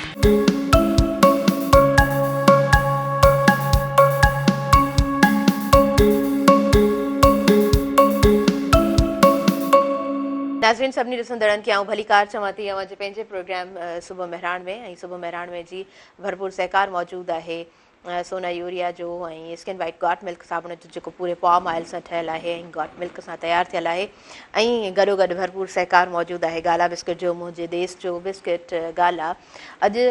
नाज़रीन सभिनी ॾिसंदड़नि खे भली कार चवां थी अव्हां जे पंहिंजे प्रोग्राम सुबुह मेहरान में ऐं सुबुह मेहरान में जी भरपूर सहकार मौजूदु आहे सोना यूरिया जो ऐं स्किन वाइट गॉट मिल्क साबुण जो जेको पूरे पॉम ऑयल सां ठहियलु आहे ऐं गॉट मिल्क सां तयारु थियलु आहे ऐं गॾो गॾु भरपूर सहकार मौजूदु आहे गाला बिस्किट जो मुंहिंजे देश जो बिस्किट गाला अॼु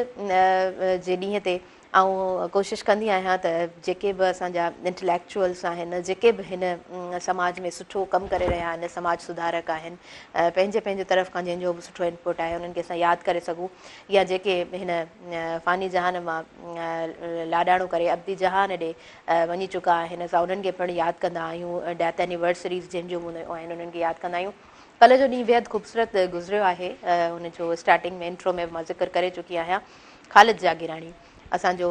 जे ॾींहं ते ऐं कोशिशि कंदी आहियां त जेके बि असांजा इंटलेक्चुअल्स आहिनि जेके बि हिन समाज में सुठो कमु करे रहिया आहिनि समाज सुधारक आहिनि पंहिंजे तरफ़ खां जंहिंजो बि सुठो इनपुट आहे उन्हनि खे असां यादि करे सघूं या जेके हिन फ़ानी जहान मां लाॾाणो करे अब्दी जहान ॾे वञी चुका आहिनि असां उन्हनि खे पिणु यादि कंदा आहियूं डेथ एनिवर्सरीज़ जंहिंजो आहिनि उन्हनि खे यादि कंदा आहियूं कल्ह जो ॾींहुं बेहद ख़ूबसूरत गुज़रियो आहे उनजो स्टार्टिंग में इंट्रो में मां ज़िक्र करे चुकी आहियां ख़ालिद जागीराणी असांजो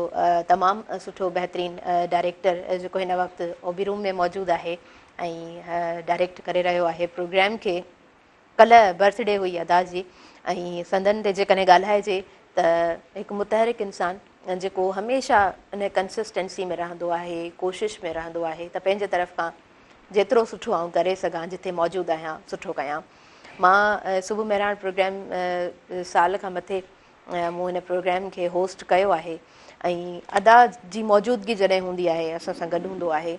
तमामु सुठो बहितरीनु डायरेक्टर जेको हिन वक़्तु ओबी रूम में मौजूदु आहे ऐं डायरेक्ट करे रहियो आहे प्रोग्राम खे कल्ह बर्थडे हुई अदा जी ऐं संदन ते जेकॾहिं ॻाल्हाइजे त हिकु मुतहरिक इंसानु जेको हमेशह इन कंसिस्टेंसी में रहंदो आहे कोशिशि में रहंदो आहे त पंहिंजे तरफ़ खां जेतिरो सुठो आउं करे सघां जिथे मौजूदु आहियां सुठो कयां मां सुबुह मेहरान प्रोग्राम साल खां मथे मूं हिन प्रोग्राम खे होस्ट कयो आहे ऐं अदा जी मौजूदगी जॾहिं हूंदी आहे असां सां गॾु हूंदो आहे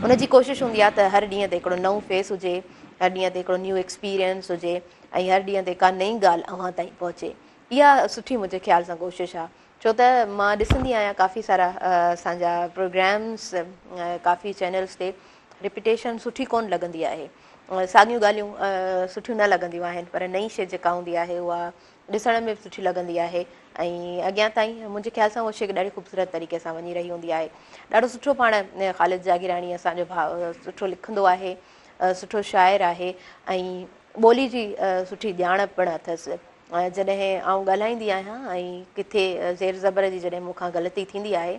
उनजी कोशिशि हूंदी आहे त हर ॾींहं ते हिकिड़ो नओं फेस हुजे हर ॾींहं ते हिकिड़ो न्यू एक्सपीरियंस हुजे ऐं हर ॾींहं ते का नई ॻाल्हि अव्हां ताईं पहुचे इहा सुठी मुंहिंजे ख़्याल सां कोशिशि आहे छो त मां ॾिसंदी आहियां काफ़ी सारा असांजा प्रोग्राम्स काफ़ी चैनल्स ते रिपीटेशन सुठी कोन लॻंदी आहे साॻियूं ॻाल्हियूं सुठियूं न लॻंदियूं आहिनि पर नई शइ जेका हूंदी आहे उहा ॾिसण में बि सुठी लॻंदी आहे ऐं अॻियां ताईं मुंहिंजे ख़्याल सां उहा शइ ॾाढी ख़ूबसूरत तरीक़े सां वञी रही हूंदी आहे ॾाढो सुठो पाण ख़ालिद जागीराणी असांजो भाउ सुठो लिखंदो आहे सुठो शाइर आहे ऐं ॿोली जी सुठी ॼाण पिणु अथसि जॾहिं आउं ॻाल्हाईंदी आहियां ऐं किथे ज़ेर ज़बर जी जॾहिं मूंखां ग़लती थींदी आहे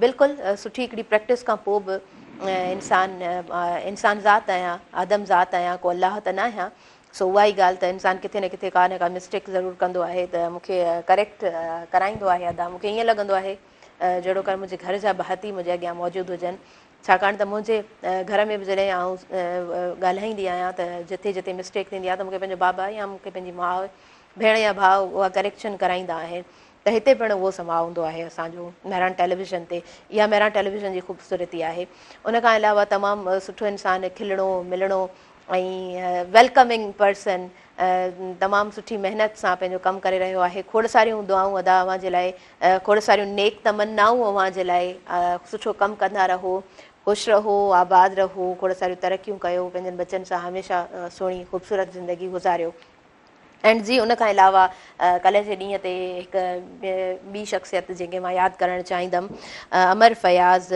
बिल्कुलु सुठी हिकिड़ी प्रैक्टिस खां पोइ बि इंसान ज़ात आहियां आदम ज़ात आहियां को अलाह त न आहियां सो उहा ई ॻाल्हि त इंसानु किथे न किथे का न का मिस्टेक ज़रूरु कंदो आहे त मूंखे करेक्ट कराईंदो आहे अदा मूंखे ईअं लॻंदो आहे जहिड़ो कर मुंहिंजे घर जा भाती मुंहिंजे अॻियां मौजूदु हुजनि छाकाणि त मुंहिंजे घर में बि जॾहिं आउं ॻाल्हाईंदी आहियां त जिथे जिथे मिस्टेक थींदी आहे त मूंखे पंहिंजो बाबा या मूंखे पंहिंजी माउ भेण या भाउ उहा करेक्शन कराईंदा आहिनि त हिते पिणु उहो समां हूंदो आहे असांजो मेहरान टेलीविज़न ते। इहा मेहरान टेलीविज़न जी ख़ूबसूरती आहे। उन खां अलावा तमामु सुठो इंसानु, खिलणो मिलणो ऐं वेलकमिंग पर्सन, तमामु सुठी महिनत सां पंहिंजो कमु करे रहियो आहे। खोड़ सारियूं दुआऊं अदा अव्हां जे लाइ, खोड़ सारियूं नेक तमन्नाऊं अव्हां जे लाइ। सुठो कमु कंदा रहो, ख़ुशि रहो, आबाद रहो, खोड़ सारियूं तरक़ियूं कयो, पंहिंजनि बचनि सां हमेशह सुहिणी ख़ूबसूरत ज़िंदगी गुज़ारियो। एंड जी उन खां अलावा कल्ह जे ॾींहं ते हिकु ॿी शख़्सियत जंहिंखे मां यादि करणु चाहींदमि, अमर फयाज़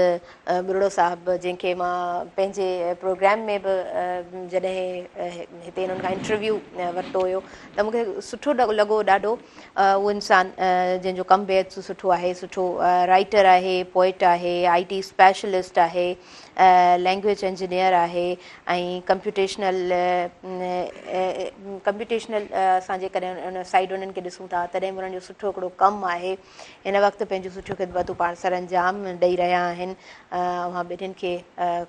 बुरड़ो साहिबु, जंहिंखे मां पंहिंजे प्रोग्राम में बि जॾहिं हिते हिननि खां इंटरव्यू वरितो हुयो त मूंखे सुठो लॻो ॾाढो। उहो इंसानु जंहिंजो कमु बेहद सुठो आहे, सुठो राइटर आहे, पोइट आहे, IT स्पेशलिस्ट आहे, लैंग्वेज इंजीनियर आहे ऐं कंप्यूटेशनल असां जेकॾहिं उन साइड उन्हनि खे ॾिसूं था तॾहिं बि उन्हनि जो सुठो हिकिड़ो कमु आहे। हिन वक़्तु पंहिंजूं सुठियूं ख़िदमतूं पाण सर अंजाम ॾेई रहिया आहिनि। अवां ॿिन्हिनि खे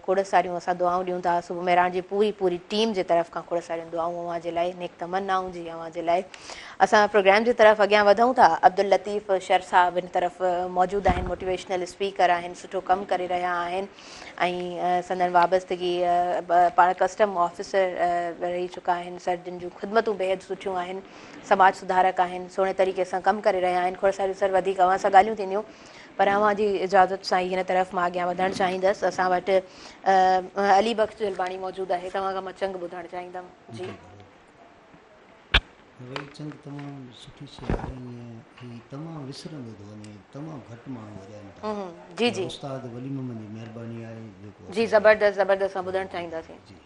खोड़ सारियूं असां दुआऊं ॾियूं था। सुबुह मेहरान जी पूरी टीम जे तरफ़ खां खोड़ सारियूं दुआऊं अव्हां जे लाइ, नेक तमन्नाऊं जी अव्हां जे लाइ। असां प्रोग्राम जी तरफ़ अॻियां वधूं था। अब्दुल लतीफ़ शर साहिबु हिन तरफ़ मौजूदु आहिनि, मोटिवेशनल स्पीकर आहिनि, सुठो कमु करे रहिया आहिनि ऐं संदन वाबस्तगी पाण कस्टम ऑफिसर रही चुका आहिनि। सर जिन जूं ख़िदमतूं बेहद सुठियूं आहिनि, समाज सुधारक आहिनि, सुहिणे तरीक़े सां कमु करे रहिया आहिनि। खोड़ सारियूं सर वधीक अव्हां सां ॻाल्हियूं थींदियूं, पर अव्हां जी इजाज़त सां ई हिन तरफ़ मां अॻियां वधणु चाहींदसि। असां वटि अली बख्श जलबाणी मौजूदु आहे, तव्हां खां मां चंग ॿुधणु चाहींदमि। जी वही चंग तमामु सुठी शइ आहे। ईअं तमामु विसरंदो थो वञे, तमामु घटि माण्हू ॿुधाइनि था। जी जी उस्ताद वली मोहम्मद जी महिरबानी आहे जेको जी, ज़बरदस्त ज़बरदस्त, असां ॿुधणु चाहींदासीं। जी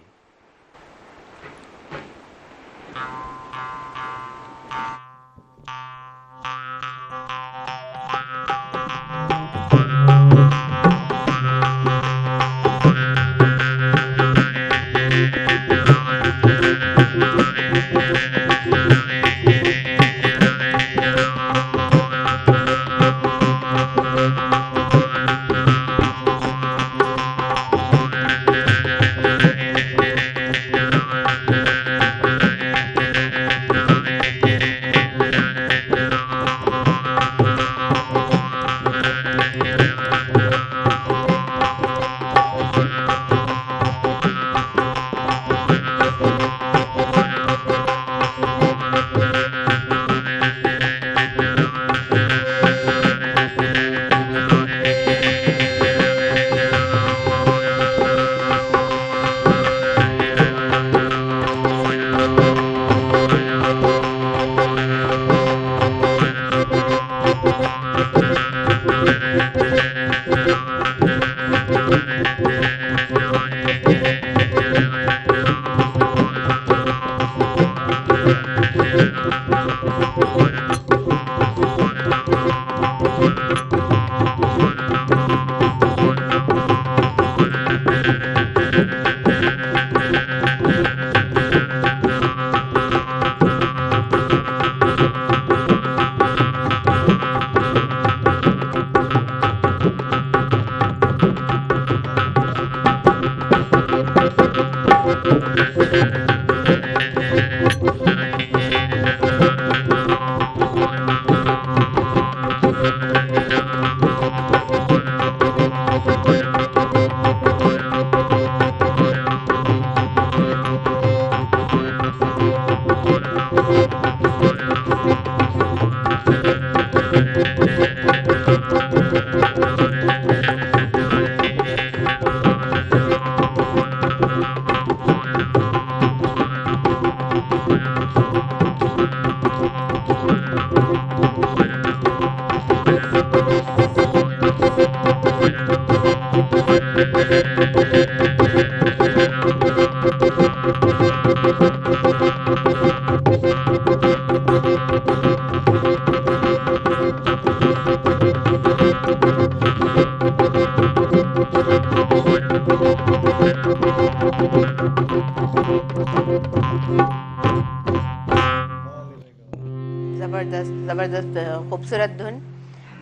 ज़बरदस्त ख़ूबसूरत धुन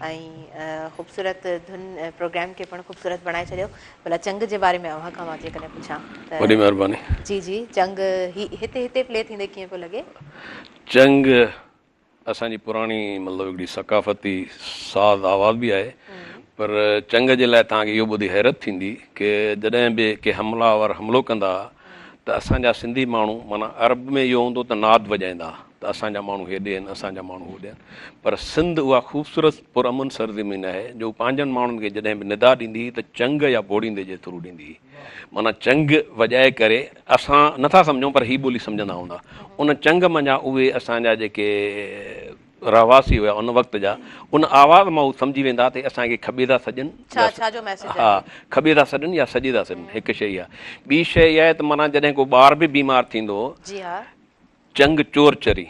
ऐं ख़ूबसूरत धुन प्रोग्राम खे पिणु ख़ूबसूरत बणाए छॾियो। भला चंग जे बारे में अव्हां खां मां जेकॾहिं पुछां त वॾी महिरबानी। जी जी, चंग हिते प्ले थींदे कीअं पियो लॻे? चंग असांजी पुराणी मतिलबु हिकिड़ी सकाफ़ती साज़ आवाज़ बि आहे, पर चंग जे लाइ तव्हांखे इहो ॿुधी हैरत थींदी की जॾहिं बि के हमलावर हमिलो कंदा त असांजा सिंधी माण्हू माना अरब में इहो हूंदो त नाद वॼाईंदा त असांजा माण्हू हेॾे आहिनि, असांजा माण्हू होॾे आहिनि, पर सिंध उहा ख़ूबसूरत पुरअमन सरज़मीन आहे जो पंहिंजनि माण्हुनि खे जॾहिं बि निदा ॾींदी त चंग या बोड़ींदे जे थ्रू ॾींदी, माना चंग वॼाए करे असां नथा सम्झूं पर ही ॿोली सम्झंदा हूंदा। उन चंग मञा उहे असांजा जेके रहवासी हुया उन वक़्त जा, उन आवाज़ मां उहे सम्झी वेंदा त असांखे खॿे था सॼनि, हा खॿे था सॼनि या सॼे था सॼनि, हिकु शइ आहे। ॿी शइ इहा आहे त माना जॾहिं को ॿार बि बीमार थींदो चंग चोर चरी,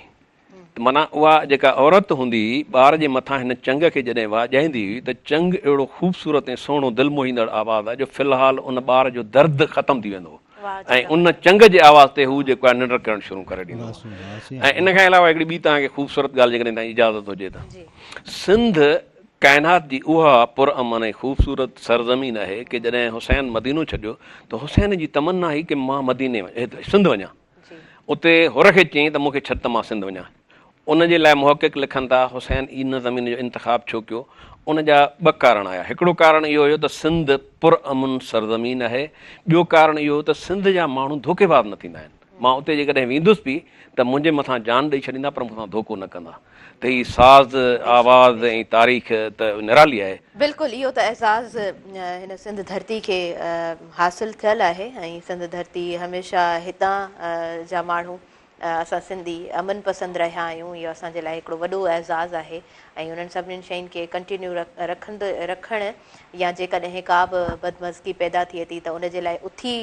माना उहा जेका औरत हूंदी ॿार जे मथां हिन चंग खे जॾहिं वाॼाईंदी हुई त चंग अहिड़ो ख़ूबसूरत ऐं सुहिणो दिलि मोहींदड़ आवाज़ आहे जो फ़िलहालु उन ॿार जो दर्द ख़तमु थी वेंदो ऐं उन चंग जे आवाज़ ते हू जेको आहे निंड करणु शुरू करे ॾींदो। ऐं इन खां अलावा हिकिड़ी ॿी तव्हांखे ख़ूबसूरत ॻाल्हि जेकॾहिं तव्हांजी इजाज़त हुजे त, सिंध काइनात जी उहा पुरअमन ऐं ख़ूबसूरत सरज़मीन आहे की जॾहिं हुसैन मदीनो छॾियो त हुसैन जी तमन्ना हुई की मां मदीने सिंध वञा, उते हुर खे चयईं त मूंखे छॾ त मां सिंध वञा। उन जे लाइ मुहक़िक़ लिखनि था हुसैन इन ज़मीन जो इंतिख़ाबु छो कयो, उन जा ॿ कारण आया। हिकिड़ो कारण इहो हुयो त सिंध पुरअमन सरज़मीन आहे, ॿियो कारण इहो त सिंध जा माण्हू धोखेबाज़ न थींदा आहिनि। मां उते जेकॾहिं वेंदुसि बि त मुंहिंजे मथां जान ॾेई छॾींदा पर मूंखां धोखो न कंदा। त हीअ साज़ आवाज़ ऐं तारीख़ त निराली आहे। बिल्कुलु इहो त एज़ाज़ हिन सिंध धरती खे हासिलु थियलु आहे ऐं सिंध धरती हमेशह हितां जा माण्हू असां सिंधी अमन पसंदि रहिया आहियूं, इहो असांजे लाइ हिकिड़ो वॾो एज़ाज़ आहे ऐं उन्हनि सभिनीनि शयुनि खे कंटिन्यू रखणु या जेकॾहिं का बि बदमज़गी पैदा थिए थी त उनजे लाइ उथी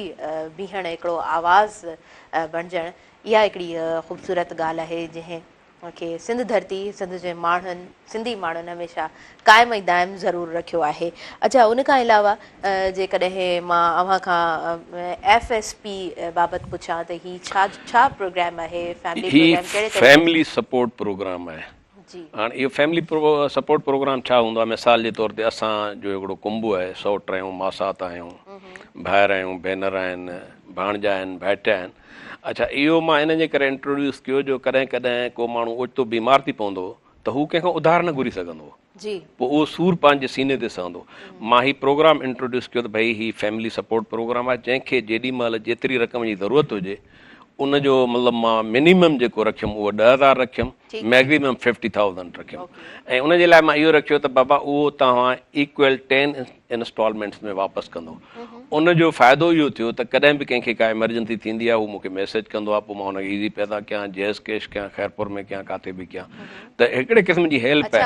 बीहणु हिकिड़ो आवाज़ बणिजणु, इहा हिकिड़ी ख़ूबसूरत ॻाल्हि आहे जंहिं खे सिंध धरती सिंध जे माण्हुनि सिंधी माण्हुनि हमेशह क़ाइमु ऐं दाइमु ज़रूरु रखियो आहे। अच्छा, उन खां अलावा जेकॾहिं मां अव्हां खां FSP बाबति पुछां त ही छा प्रोग्राम आहे, फैमिली सपोर्ट प्रोग्राम आहे। हाणे इहो फैमिली सपोर्ट प्रोग्राम छा हूंदो आहे, मिसाल जे तौर ते असांजो हिकिड़ो कुंबो आहे, सौट आहियूं, मासात आहियूं, भाइर आहियूं, भेनर आहिनि, भाणजा आहिनि, भाइटा आहिनि। अच्छा, इहो मां इन जे करे इंट्रोड्यूस कयो जो कॾहिं कॾहिं को माण्हू ओचितो बीमार थी पवंदो त हू कंहिंखां उधार न घुरी सघंदो, पोइ उहो सूरु पंहिंजे सीने ते सहंदो। मां हीउ प्रोग्राम इंट्रोड्यूस कयो त भई हीउ फैमिली सपोर्ट प्रोग्राम आहे जंहिंखे जेॾी महिल जेतिरी रक़म जी ज़रूरत हुजे उनजो मतिलबु मां मिनिमम जेको रखियुमि उहो 10,000 रखियुमि, मैक्सिमम 50,000 रखियुमि। ऐं उनजे लाइ मां इहो रखियो त बाबा उहो तव्हां इक्वल 10 इंस्टॉलमेंट्स में वापसि कंदो। उनजो फ़ाइदो इहो थियो त कॾहिं बि कंहिंखे का एमरजेंसी थींदी आहे हू मूंखे मैसेज कंदो आहे, पोइ मां हुनखे ईज़ी पैदा कयां, जैज़ कैश कयां, ख़ैरपुर में कयां, किथे बि कयां, त हिकिड़े क़िस्म जी हेल्प आहे।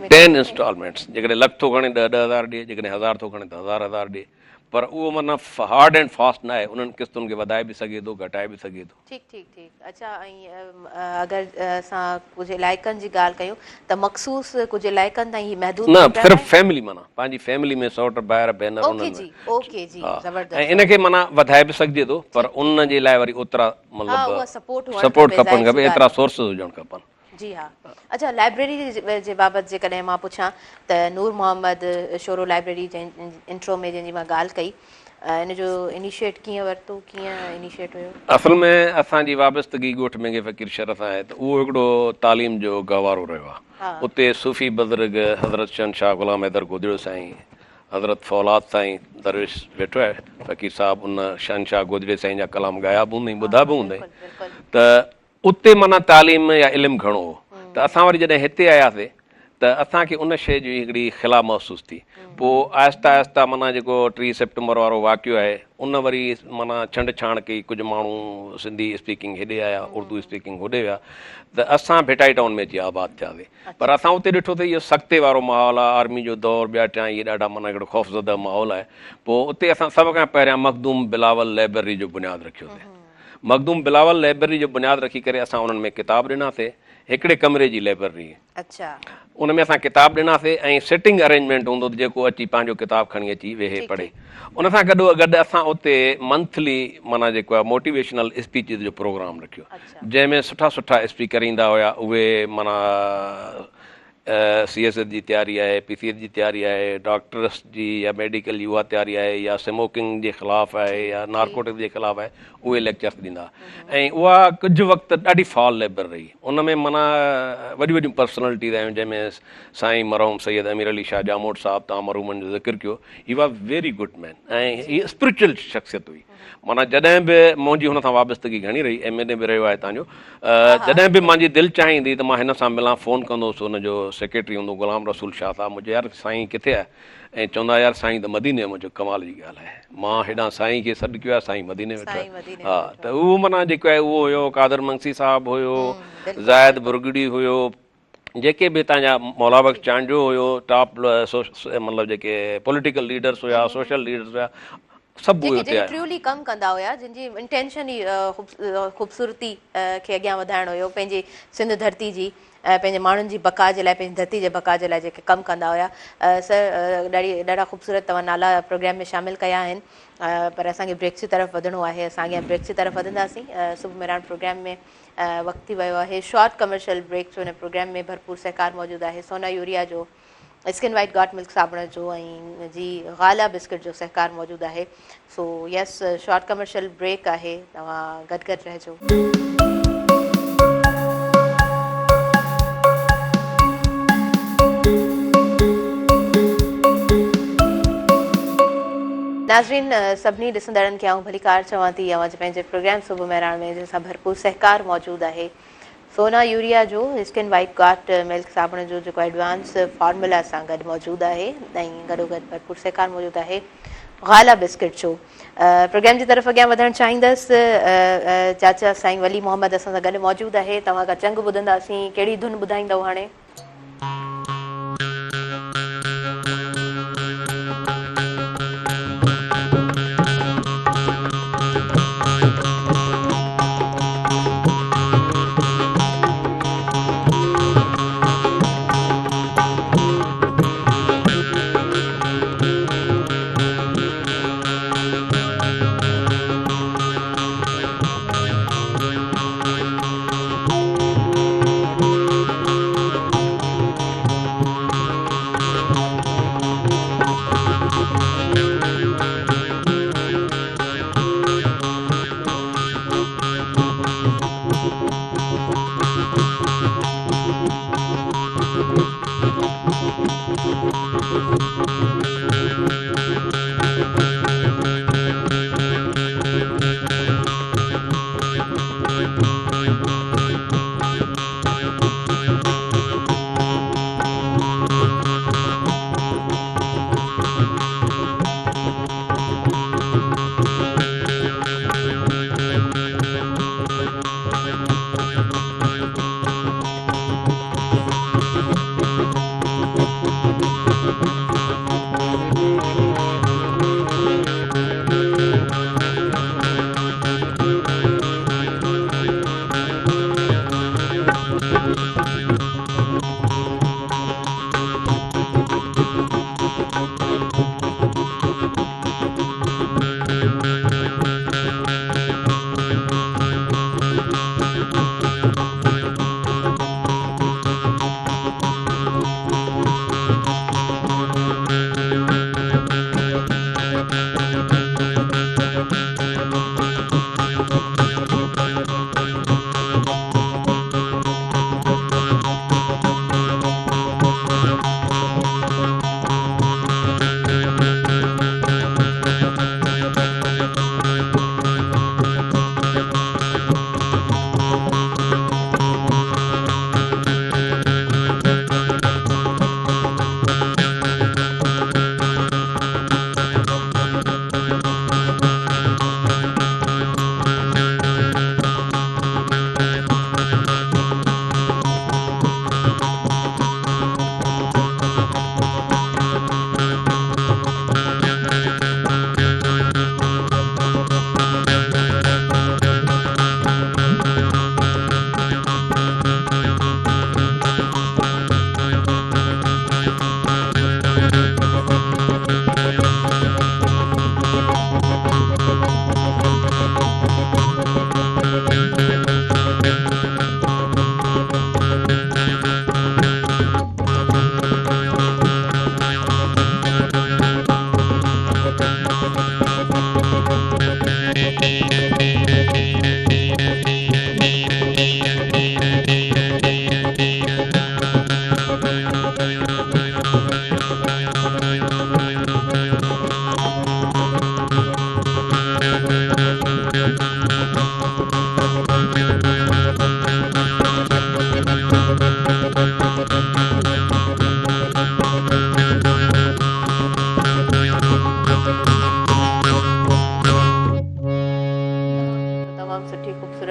10 इंस्टॉलमेंट्स, जेकॾहिं लख थो खणे 10,000 ॾिए, जेकॾहिं 1,000 थो खणे त 1,000 ॾिए, पर उहो माना हार्ड एंड फास्ट न आहे, उन्हनि किस्तुनि खे वधाए बि सघे थो, घटाए बि सघे थो। ठीकु। अच्छा, ऐं अगरि असां कुझु इलाइक़नि जी ॻाल्हि कयूं त मख़सूस कुझु इलाइक़नि ताईं महदूद न, सिर्फ़ु फैमिली, माना पंहिंजी फैमिली में सौट भाइर भेनर, ऐं इनखे माना वधाए बि सघिजे थो, पर उन जे लाइ वरी ओतिरा मतिलबु सपोर्ट खपनि खपे, एतिरा सोर्सिस हुजणु खपनि। जी हा। अच्छा, लाइब्रेरी जे बाबति जेकॾहिं मां पुछां त नूर मोहम्मद शोरो लाइब्रेरी इंट्रो में जंहिंजी मां ॻाल्हि कई, इन जो इनिशिएट कीअं वरितो, कीअं इनिशिएट हुयो? असल में असांजी वाबस्तगी ॻोठ मेंगे फ़कीर शरफ़ सां आहे त उहो हिकिड़ो तालीम जो गहवारो रहियो आहे। उते सूफ़ी बुज़ुर्ग हज़रत शहनशाह ग़ुलाम हैदर गोदड़ियो साईं, हज़रत फौलाद साईं दरवेश वेठो आहे, फ़कीर साहिबु उन शहनशाह गोदड़े साईं जा कलाम ॻाया बि हूंदई, ॿुधा बि हूंदई, त उते माना तालीम या इल्मु घणो हो। त असां वरी जॾहिं हिते आयासीं त असांखे उन शइ जी हिकिड़ी ख़िला महसूसु थी। पोइ आहिस्ता आहिस्ता माना जेको 3 सेप्टेम्बर वारो वाक़ियो आहे उन वरी माना छंड छाण कई, कुझु माण्हू सिंधी स्पीकिंग हेॾे आया, उर्दू स्पीकिंग होॾे विया, त असां भेटाई टाउन में अची आबाद थियासीं। पर असां उते ॾिठो त इहो सख़्ते वारो माहौल आहे, आर्मी जो दौरु, ॿिया टियां, इहे ॾाढा माना हिकिड़ो ख़ौफ़ज़दा माहौल आहे। पोइ उते असां सभ खां पहिरियां मखदूम बिलावल लाइब्रेरी जो बुनियादु रखियोसीं। मखदूम बिलावल लाइब्रेरी जो बुनियादु रखी करे असां उन्हनि में किताब ॾिनासीं, हिकिड़े कमरे जी लाइब्रेरी। अच्छा, उन में असां किताब ॾिनासीं ऐं सिटिंग अरेंजमेंट हूंदो त जेको अची पंहिंजो किताब खणी अची वेहे पढ़े। उन सां गॾु असां उते मंथली माना जेको आहे मोटिवेशनल स्पीचिस जो प्रोग्राम रखियो, जंहिंमें सुठा सुठा स्पीकर ईंदा हुया, उहे माना CS जी तयारी आहे, PCS जी तयारी आहे, डॉक्टर्स जी या मेडिकल जी उहा तयारी आहे, या स्मोकिंग जे ख़िलाफ़ु आहे या नारकोटिक जे ख़िलाफ़ु आहे, उहे लेक्चर्स ॾींदा। ऐं उहा कुझु वक़्तु ॾाढी फॉल लेबर रही, उन में माना वॾियूं वॾियूं पर्सनैलिटीज़ आहियूं, जंहिंमें साईं मरहूम सैयद अमीर अली शाह जामोट साहिबु, तव्हां मरहूमनि जो ज़िक्र कयो, he was very good man ऐं हीअ स्पिरिचुअल शख़्सियत हुई। माना जॾहिं बि मुंहिंजी हुन सां वाबस्तगी घणी रही, MA बि रहियो आहे तव्हांजो, जॾहिं बि मुंहिंजी दिलि चाहींदी त मां हिन सां मिलां, फ़ोन कंदोसि, हुनजो सेक्रेटरी हूंदो गुलाम रसूल शाह साहब, मुंहिंजो यार साईं किथे आहे, ऐं चवंदा यार साईं त मदीने, मुंहिंजो कमाल जी ॻाल्हि आहे, मां हेॾां साईं खे सॾु कयो आहे, साईं मदीने वेठो आहे। हा, त उहो माना जेको आहे उहो हुयो, कादर मंगसी साहिबु हुयो, ज़ायद बुरगड़ी हुयो, जेके बि तव्हांजा मौला बख्श चांजो हुयो, टॉप मतिलबु जेके पॉलिटिकल लीडर्स हुया, सोशल लीडर्स हुया, सभु उहे हुते आया। ट्रूली कमु कंदा हुया, जिन जी इंटेंशन ई ख़ूबसूरती खे अॻियां वधाइणो हुयो, पंहिंजी सिंध धरती जी, पंहिंजे माण्हुनि जी बका जे लाइ, पंहिंजी धरती जे बका जे लाइ जेके कमु कंदा हुया। सर ॾाढा ख़ूबसूरत तव्हां नाला प्रोग्राम में शामिलु कया आहिनि, पर असांखे ब्रेक्स जी तरफ़ वधिणो आहे, असां अॻियां ब्रेक्स जी तरफ़ वधंदासीं। सुबुह मेराण प्रोग्राम में वक़्तु थी वियो आहे शॉर्ट कमर्शियल ब्रेक जो। हिन प्रोग्राम में भरपूर सहकार मौजूदु आहे, सोना यूरिया जो, स्किन वाइट गॉट मिल्क साबुण जो ऐं जी गाला बिस्किट जो सहकार मौजूदु आहे। So yes, short commercial break आहे, तव्हां गॾु रहिजो। नाज़रीन, सभिनी ॾिसंदड़नि खे आऊं भलीकार चवां थी, अवां पंहिंजे प्रोग्राम सुबुह मेराण में जंहिंसां भरपूर सहकार मौजूदु आहे। सोना यूरिया जो, स्किन वाइट गॉट मिल्क साबुण जो जेको एडवांस फॉर्मूला सां गॾु मौजूदु आहे, ऐं गॾोगॾु भरपूर सहकार मौजूदु आहे गाला बिस्किट जो। प्रोग्राम जी तरफ़ अॻियां वधणु चाहींदसि, चाचा साईं वली मोहम्मद असां सां गॾु मौजूदु आहे। तव्हां खां चंग ॿुधंदासीं, कहिड़ी धुन ॿुधाईंदव हाणे?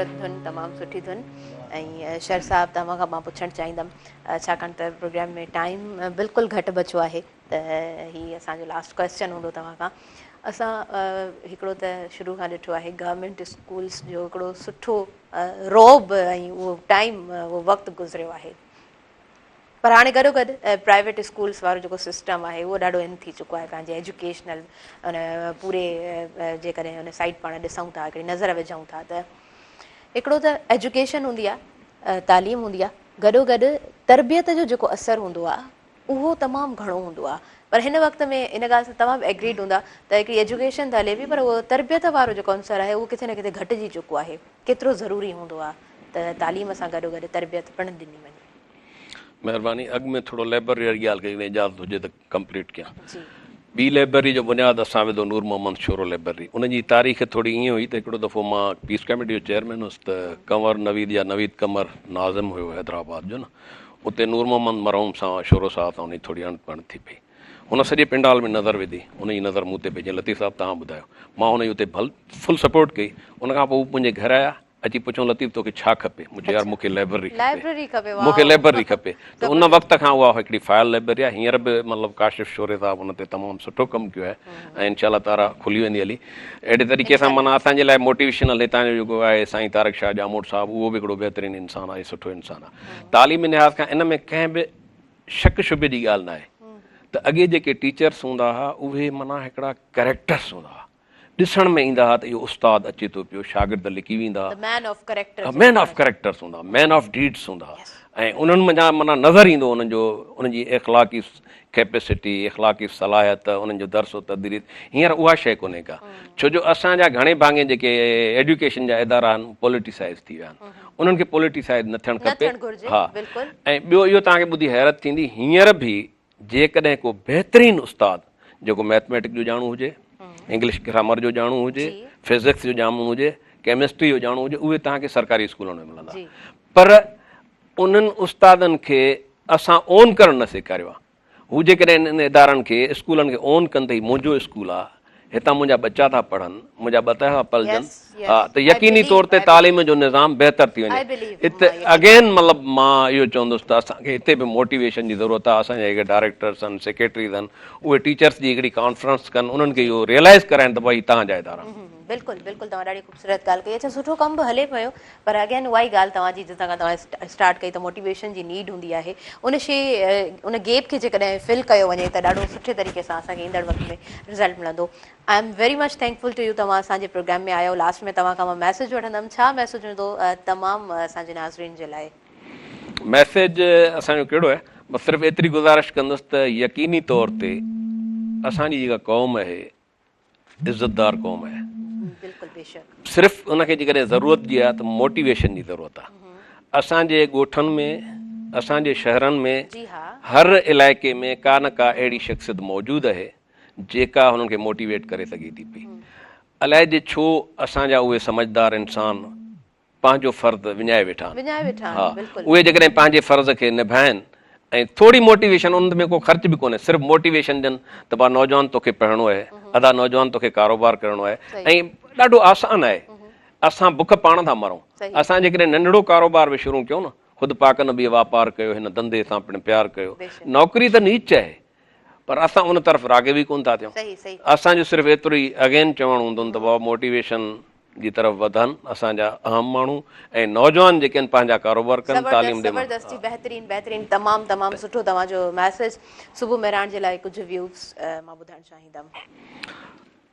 ख़ूबसूरत धुन, तमामु सुठी धुन। ऐं शर साहब तव्हां खां मां पुछणु चाहींदमि छाकाणि त प्रोग्राम में टाइम बिल्कुलु घटि बचियो आहे त हीअ असांजो लास्ट क्वेश्चन हूंदो तव्हां खां। असां हिकिड़ो त शुरू खां ॾिठो आहे गवर्नमेंट स्कूल्स जो हिकिड़ो सुठो रौब ऐं उहो टाइम उहो वक़्तु गुज़रियो आहे, पर हाणे गॾो गॾु प्राइवेट स्कूल्स वारो जेको सिस्टम आहे उहो ॾाढो इन थी चुको आहे पंहिंजे एजुकेशनल उन पूरे जेकॾहिं हुन साइड पाण ॾिसूं था, हिकिड़ी नज़र विझूं था त हिकिड़ो त एजुकेशन हूंदी आहे, तालीम हूंदी आहे, गॾो गॾु तरबियत जो जेको असरु हूंदो आहे उहो तमामु घणो हूंदो आहे। पर हिन वक़्त में इन ॻाल्हि सां तमामु एग्रीड हूंदा त हिकिड़ी एजुकेशन त हले पई, पर उहो तरबियत वारो जेको अंसर आहे उहो किथे न किथे घटिजी चुको आहे। केतिरो ज़रूरी हूंदो आहे त तालीम सां गॾो गॾु तरबियत पिणु ॾिनी वञे? महिरबानी, अॻु में थोरो लाइब्रेरी वारी ॻाल्हि कई इजाज़त हुजे त कंप्लीट कयां। ॿी लाइब्रेरी जो बुनियादु असां विधो नूर मोहम्मद शोरो लाइब्रेरी। उनजी तारीख़ थोरी ईअं हुई त हिकिड़ो दफ़ो मां पीस कमेटी जो चेयरमैन हुउसि त कंवर नवीद या नवीद कमर नाज़िम हुयो हैदराबाद जो न, उते नूर मोहम्मद मरहूम सां शोरो साहब सां उनजी थोरी अणपण थी पई। हुन सॼे पिंडाल में नज़र विधी, उनजी नज़र मूं ते पई, जीअं लतीफ़ साहिबु तव्हां ॿुधायो। मां हुनजी उते फुल सपोर्ट कई। उनखां पोइ मुंहिंजे घर आया, अची पुछूं लतीफ़ तोखे छा खपे? मुंहिंजो यार मूंखे लाइब्रेरी खपे, मूंखे लाइब्रेरी खपे। त उन वक़्त खां उहा हिकिड़ी फाइल लाइब्रेरी आहे। हींअर बि मतिलबु काशिफ़ शोरे साहब हुन ते तमामु सुठो कमु कयो आहे ऐं इनशा तारा खुली वेंदी हली। अहिड़े तरीक़े सां माना असांजे लाइ मोटिवेशनल हितां जो जेको आहे साईं तारक शाह जामोद साहिबु, उहो बि हिकिड़ो बहितरीनु इंसानु आहे, सुठो इंसानु आहे। तालीमी लिहाज़ खां इन में कंहिं बि शक शुबे जी ॻाल्हि न आहे त अॻे जेके टीचर्स हूंदा हुआ उहे माना हिकिड़ा कैरेक्टर्स हूंदा हुआ, ॾिसण में ईंदा हुआ त इहो उस्तादु अचे थो पियो, शागिर्द लिकी वेंदा हुआ, मैन ऑफ कैरेक्टर्स हूंदा, मैन ऑफ डीड्स हूंदा हुआ। ऐं उन्हनि में माना नज़र ईंदो उन्हनि जो उनजी इख़लाक़ी कैपेसिटी, इख़लाक़ी सलाहियत, उन्हनि जो दर्सो तदरीस। हींअर उहा शइ कोन्हे का, छो जो असांजा घणे भाङे जेके एजुकेशन जा इदारा आहिनि पॉलिटिसाइज़ थी विया आहिनि, उन्हनि खे पॉलिटिसाइज़ न थियणु खपे। हा, ऐं ॿियो इहो तव्हांखे ॿुधी हैरत थींदी, हींअर बि जेकॾहिं को बहितरीनु उस्तादु जेको मैथमेटिक्स जो ॼाणू हुजे, इंग्लिश ग्रामर जो ॼाणू हुजे, फिज़िक्स जो ॼाणू हुजे, केमिस्ट्री जो ॼाणू हुजे, उहे तव्हांखे सरकारी स्कूलनि में मिलंदा। पर उन्हनि उस्तादनि खे असां ओन करणु न सेखारियो आहे। हू जेकॾहिं इन इदारनि खे स्कूलनि खे ओन कंदे, मुंहिंजो स्कूल आहे, हितां मुंहिंजा बच्चा था पढ़नि, मुंहिंजा बता था पलजनि, हा, त यकीनी तौर ते तालीम जो निज़ाम बहितर थी वञे। हिते अगेन मतिलबु मां इहो चवंदुसि त असांखे हिते बि मोटिवेशन जी ज़रूरत आहे। असांजा जेके डायरेक्टर्स आहिनि, सेक्रेटरीज़ आहिनि, उहे टीचर्स जी हिकिड़ी कॉन्फ्रेंस कनि, उन्हनि खे इहो रियलाइज़ कराइनि त भई तव्हांजा इदारा। बिल्कुलु बिल्कुलु, तव्हां ॾाढी ख़ूबसूरत ॻाल्हि कई। अच्छा, सुठो कमु बि हले पियो, पर अगेन उहा ई ॻाल्हि तव्हांजी जितां खां तव्हां स्टार्ट कई त मोटिवेशन जी नीड हूंदी आहे। उन शइ उन गेप खे जेकॾहिं फिल कयो वञे त ॾाढो सुठे तरीक़े सां असांखे ईंदड़ वक़्त में रिज़ल्ट मिलंदो। I am very much thankful to you, तव्हां असांजे प्रोग्राम में आयो। लास्ट में तव्हां खां मां मैसेज वठंदमि, छा मैसेज हूंदो तमामु असांजे नाज़रीन जे लाइ? मैसेज असांजो कहिड़ो आहे, मां सिर्फ़ु एतिरी गुज़ारिश कंदुसि त यकीनी तौर ते असांजी जेका क़ौम आहे इज़तदार क़ौम आहे। सिर्फ़ु उनखे जेकॾहिं ज़रूरत जी आहे त मोटिवेशन जी ज़रूरत आहे। असांजे ॻोठनि में, असांजे शहरनि में, हर इलाइक़े में का न का अहिड़ी शख़्सियत मौजूदु आहे जेका हुननि खे मोटिवेट करे सघे थी पई। अलाए जे छो असांजा उहे समझदार इंसान पंहिंजो फ़र्ज़ु विञाए वेठा आहिनि। हा, उहे जेकॾहिं पंहिंजे फ़र्ज़ खे निभाइनि ऐं थोरी मोटिवेशन, उन में को ख़र्च बि कोन्हे, सिर्फ़ु मोटिवेशन ॾियनि त भाउ नौजवान तोखे पढ़णो आहे, अदा नौजवान तोखे कारोबार करिणो आहे, ऐं ॾाढो आसानु आहे। असां बुख पाण था मरूं। असां जेकॾहिं नंढिड़ो कारोबार बि शुरू कयूं न, ख़ुदि पाक नबी वापारु कयो, हिन धंधे सां पिणु प्यारु कयो। नौकिरी त नीच आहे, पर असां उन तरफ़ राग़िबी कोन था थियूं। असांजो सिर्फ़ु एतिरो ई अगेन चवणु हूंदो त भाउ मोटिवेशन जी तरफ़ वधनि असांजा अहम माण्हू ऐं नौजवान जेके आहिनि पंहिंजा कारोबार कनि, तालीम ॾियनि। ज़बरदस्ती, बहितरीन बहितरीन, तमामु तमामु सुठो तव्हांजो मैसेज। सुबुह मेहरान जे लाइ कुझु व्यूज़ मां ॿुधाइणु चाहींदमि।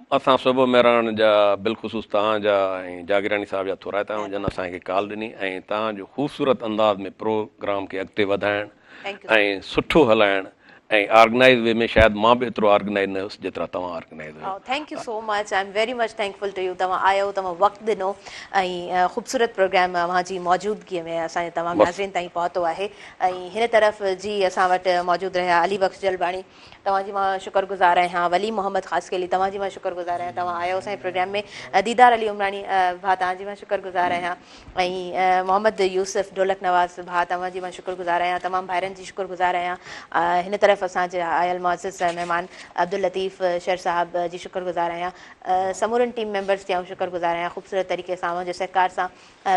असां सुबुह मेहरान जा बिलख़ुसूस तव्हांजा ऐं जागीरानी साहिब जा थोराइता आहियूं जन असांखे कॉल ॾिनी ऐं तव्हांजो ख़ूबसूरत अंदाज़ में प्रोग्राम खे अॻिते वधाइणु ऐं सुठो हलाइणु ऐं ऑर्गेनाइज़ वे में शायदि मां बि एतिरो ऑर्गेनाइज़ न हुउसि जेतिरा तव्हां ऑर्गेनाइज़ हुओ। Thank you so much, I am very much thankful to you. तव्हां आयो, तव्हां वक़्तु ॾिनो ऐं ख़ूबसूरत प्रोग्राम अव्हांजी मौजूदगीअ में असांजे तमामु नाज़रीन ताईं पहुतो आहे। ऐं हिन तरफ़ जी असां वटि मौजूदु रहिया अली बख़्श जलबाणी, तव्हांजी मां शुक्रगुज़ार आहियां। वली मोहम्मद ख़ासकेली, तव्हांजी मां शुक्रगुज़ार आहियां, तव्हां आयो असांजे प्रोग्राम में। दीदार अली उमरानी भाउ, तव्हांजी मां शुक्रगुज़ार आहियां। ऐं मोहम्मद यूसुफ ढोलक नवाज़ भाउ, तव्हांजी मां शुक्रगुज़ार आहियां। तमामु भाइरनि जी शुक्रगुज़ार आहियां। हिन तरफ़ तरफ़ असांजे आयल मुअज़्ज़िज़ महिमान अब्दुल लतीफ़ शेर साहब जी शुक्रगुज़ार आहियां। समूरनि टीम मेंबर्स जी शुक्रगुज़ार आहियां। ख़ूबसूरत तरीक़े सां जे सहकार सां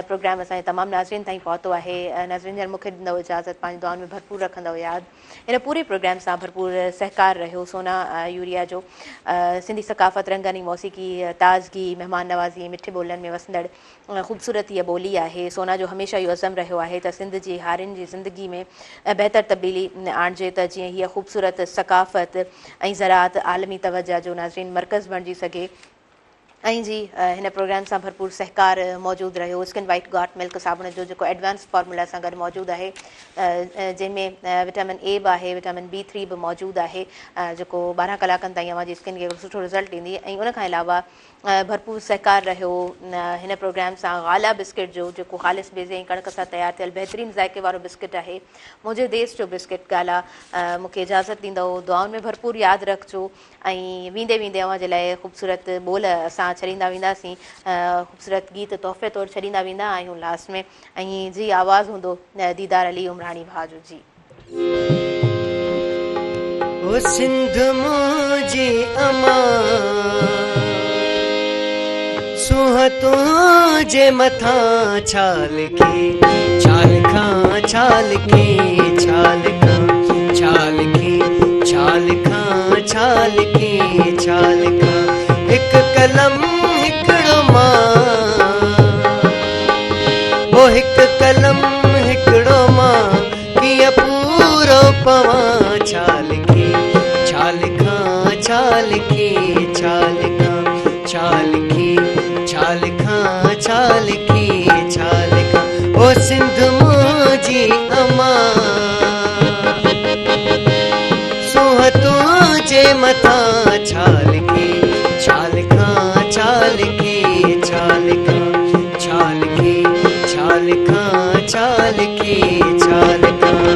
प्रोग्राम असांजे तमामु नाज़रीन ताईं पहुतो आहे। नाज़रीन जन मूंखे ॾींदव इजाज़त, पंहिंजी दुआनि में भरपूर रखंदव यादि। इन पूरे प्रोग्राम सां भरपूर सहकार रहियो सोना यूरिया जो। सिंधी सकाफ़त, रंगनी मौसीक़ी, ताज़गी, महिमान नवाज़ी, मिठे ॿोलनि में वसंदड़ ख़ूबसूरत इहा ॿोली आहे। सोना जो हमेशह इहो अज़म रहियो आहे त सिंध जी हारियुनि जी ज़िंदगी में बहितर तब्दीली आणिजे त जीअं हीअ ख़ूबसूरत सकाफ़त ऐं ज़राअत आलमी तवजा जो नाज़रीन मर्कज़ बणिजी सघे। ऐं जी हिन प्रोग्राम सां भरपूर सहकार मौजूदु रहियो स्किन वाइट गॉट मिल्क साबुण जो जेको एडवांस फॉर्मूला सां गॾु मौजूदु आहे, जंहिंमें विटामिन ए बि आहे, विटामिन B3 बि मौजूदु आहे, जेको 12 कलाकनि ताईं अव्हांजी स्किन खे सुठो रिज़ल्ट ॾींदी। ऐं उनखां अलावा भरपूर सहकार रहियो हिन प्रोग्राम सां गाला बिस्किट जो, जेको ख़ालिस बेज़े ऐं कणिक सां तयारु थियल बहितरीनु ज़ाइके वारो बिस्किट आहे। मुंहिंजे देश जो बिस्किट गाला। मूंखे इजाज़त ॾींदव, दुआउनि में भरपूर यादि रखिजो ऐं वेंदे वेंदे अव्हांजे लाइ ख़ूबसूरत ॿोल असां छॾींदा वेंदासीं, ख़ूबसूरत गीत तोहफ़े तौरु छॾींदा वेंदा आहियूं लास्ट में। ऐं जी आवाज़ु हूंदो दीदार अली उमराणी भाउ जो। जी ओ सिंध मुंहिंजी अमा सूंह तुंहिंजे मथां छाल के छाल खां छाल के छाल खां छाल के छाल खां छाल के छाल खां हिकु कलम हिकिड़ो मां, ओ हिकु कलम हिकिड़ो मां कीअं पूरो पवां छाल के छाल खां छाल के छाल खां छाल के छाल खां छाल के छाल खां ओ सिंध मुंहिंजी अमा सूंह तुंहिंजे मथां छाल के छाल खां छाल के छाल खां छाल के छाल खां छाल के छाल खां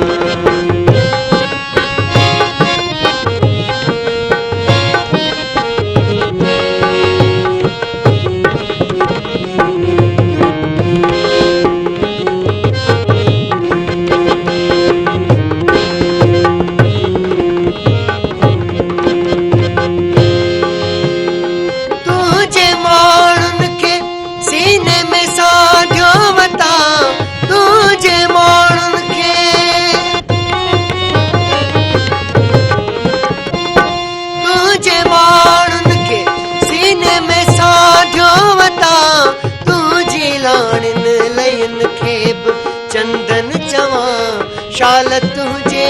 चंदन चवां शाल तुझे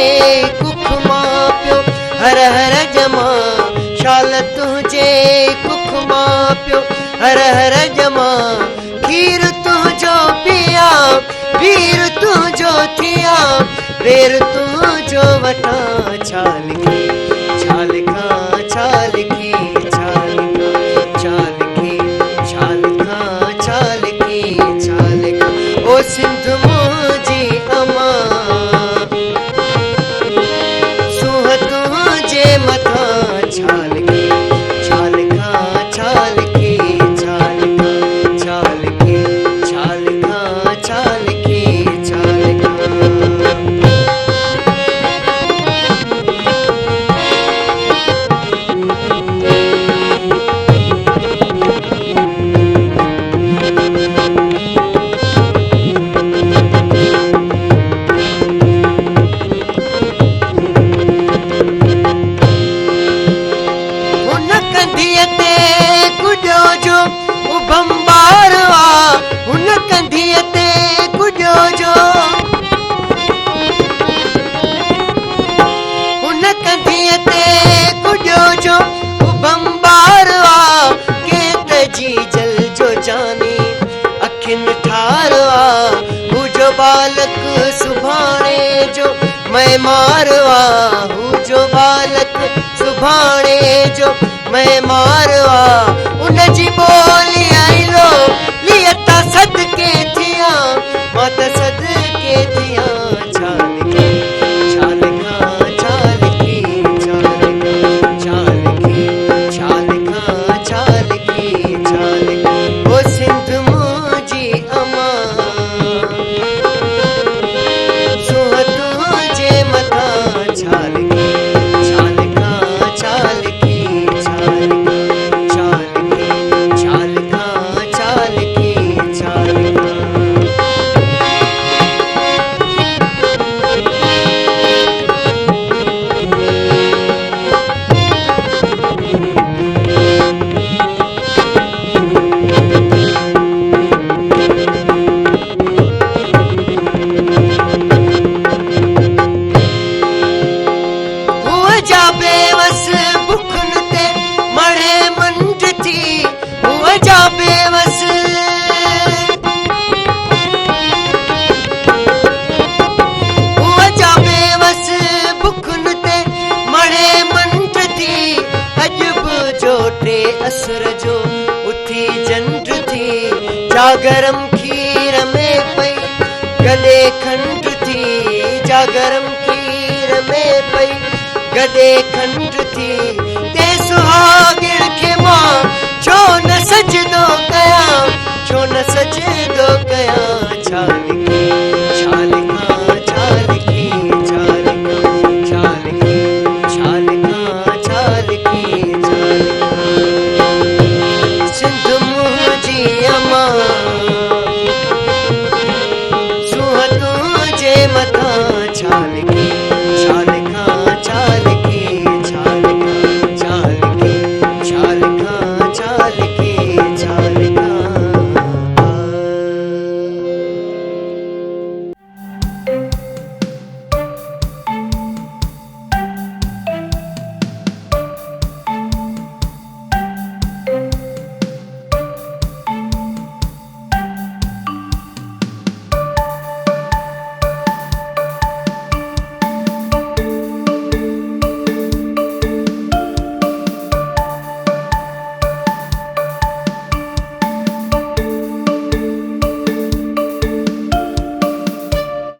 कुख मां पियो हर हर जमा शाल तुझे कुख मां पियो हर हर जमा खीर तुझो पिया वीर तुझो थिया वेर तुझो वठा छाल के छाल खां छाल के छाल खां छाल के छाल खां छाल के छाल खां ओ सिंध मुंहिंजी अमा सूंह तुंहिंजे मथां छाल के छाल खां छाल के छाल खां छाल के छाल खां छाल के छाल खां बालक सुभाणे जो मैं मारवा हूँ जो बालक सुभाणे जो मैं मारवा उन जी बोली आई लो लियता सदके थिया मात सदके थिया छाल के छाल खां छाल के छाल खां छाल के छाल खां छाल के छाल ओ सिंध मुंहिंजी अमा छाल के जा बेवस जा बेवस बुखन ते मणे मंट थी अजब जो टे असर जो उथी जंड थी जागरम खीर में पई गले खंड थी जागरम खीर में पई गले खंड थी ते सुहागिण के मां छो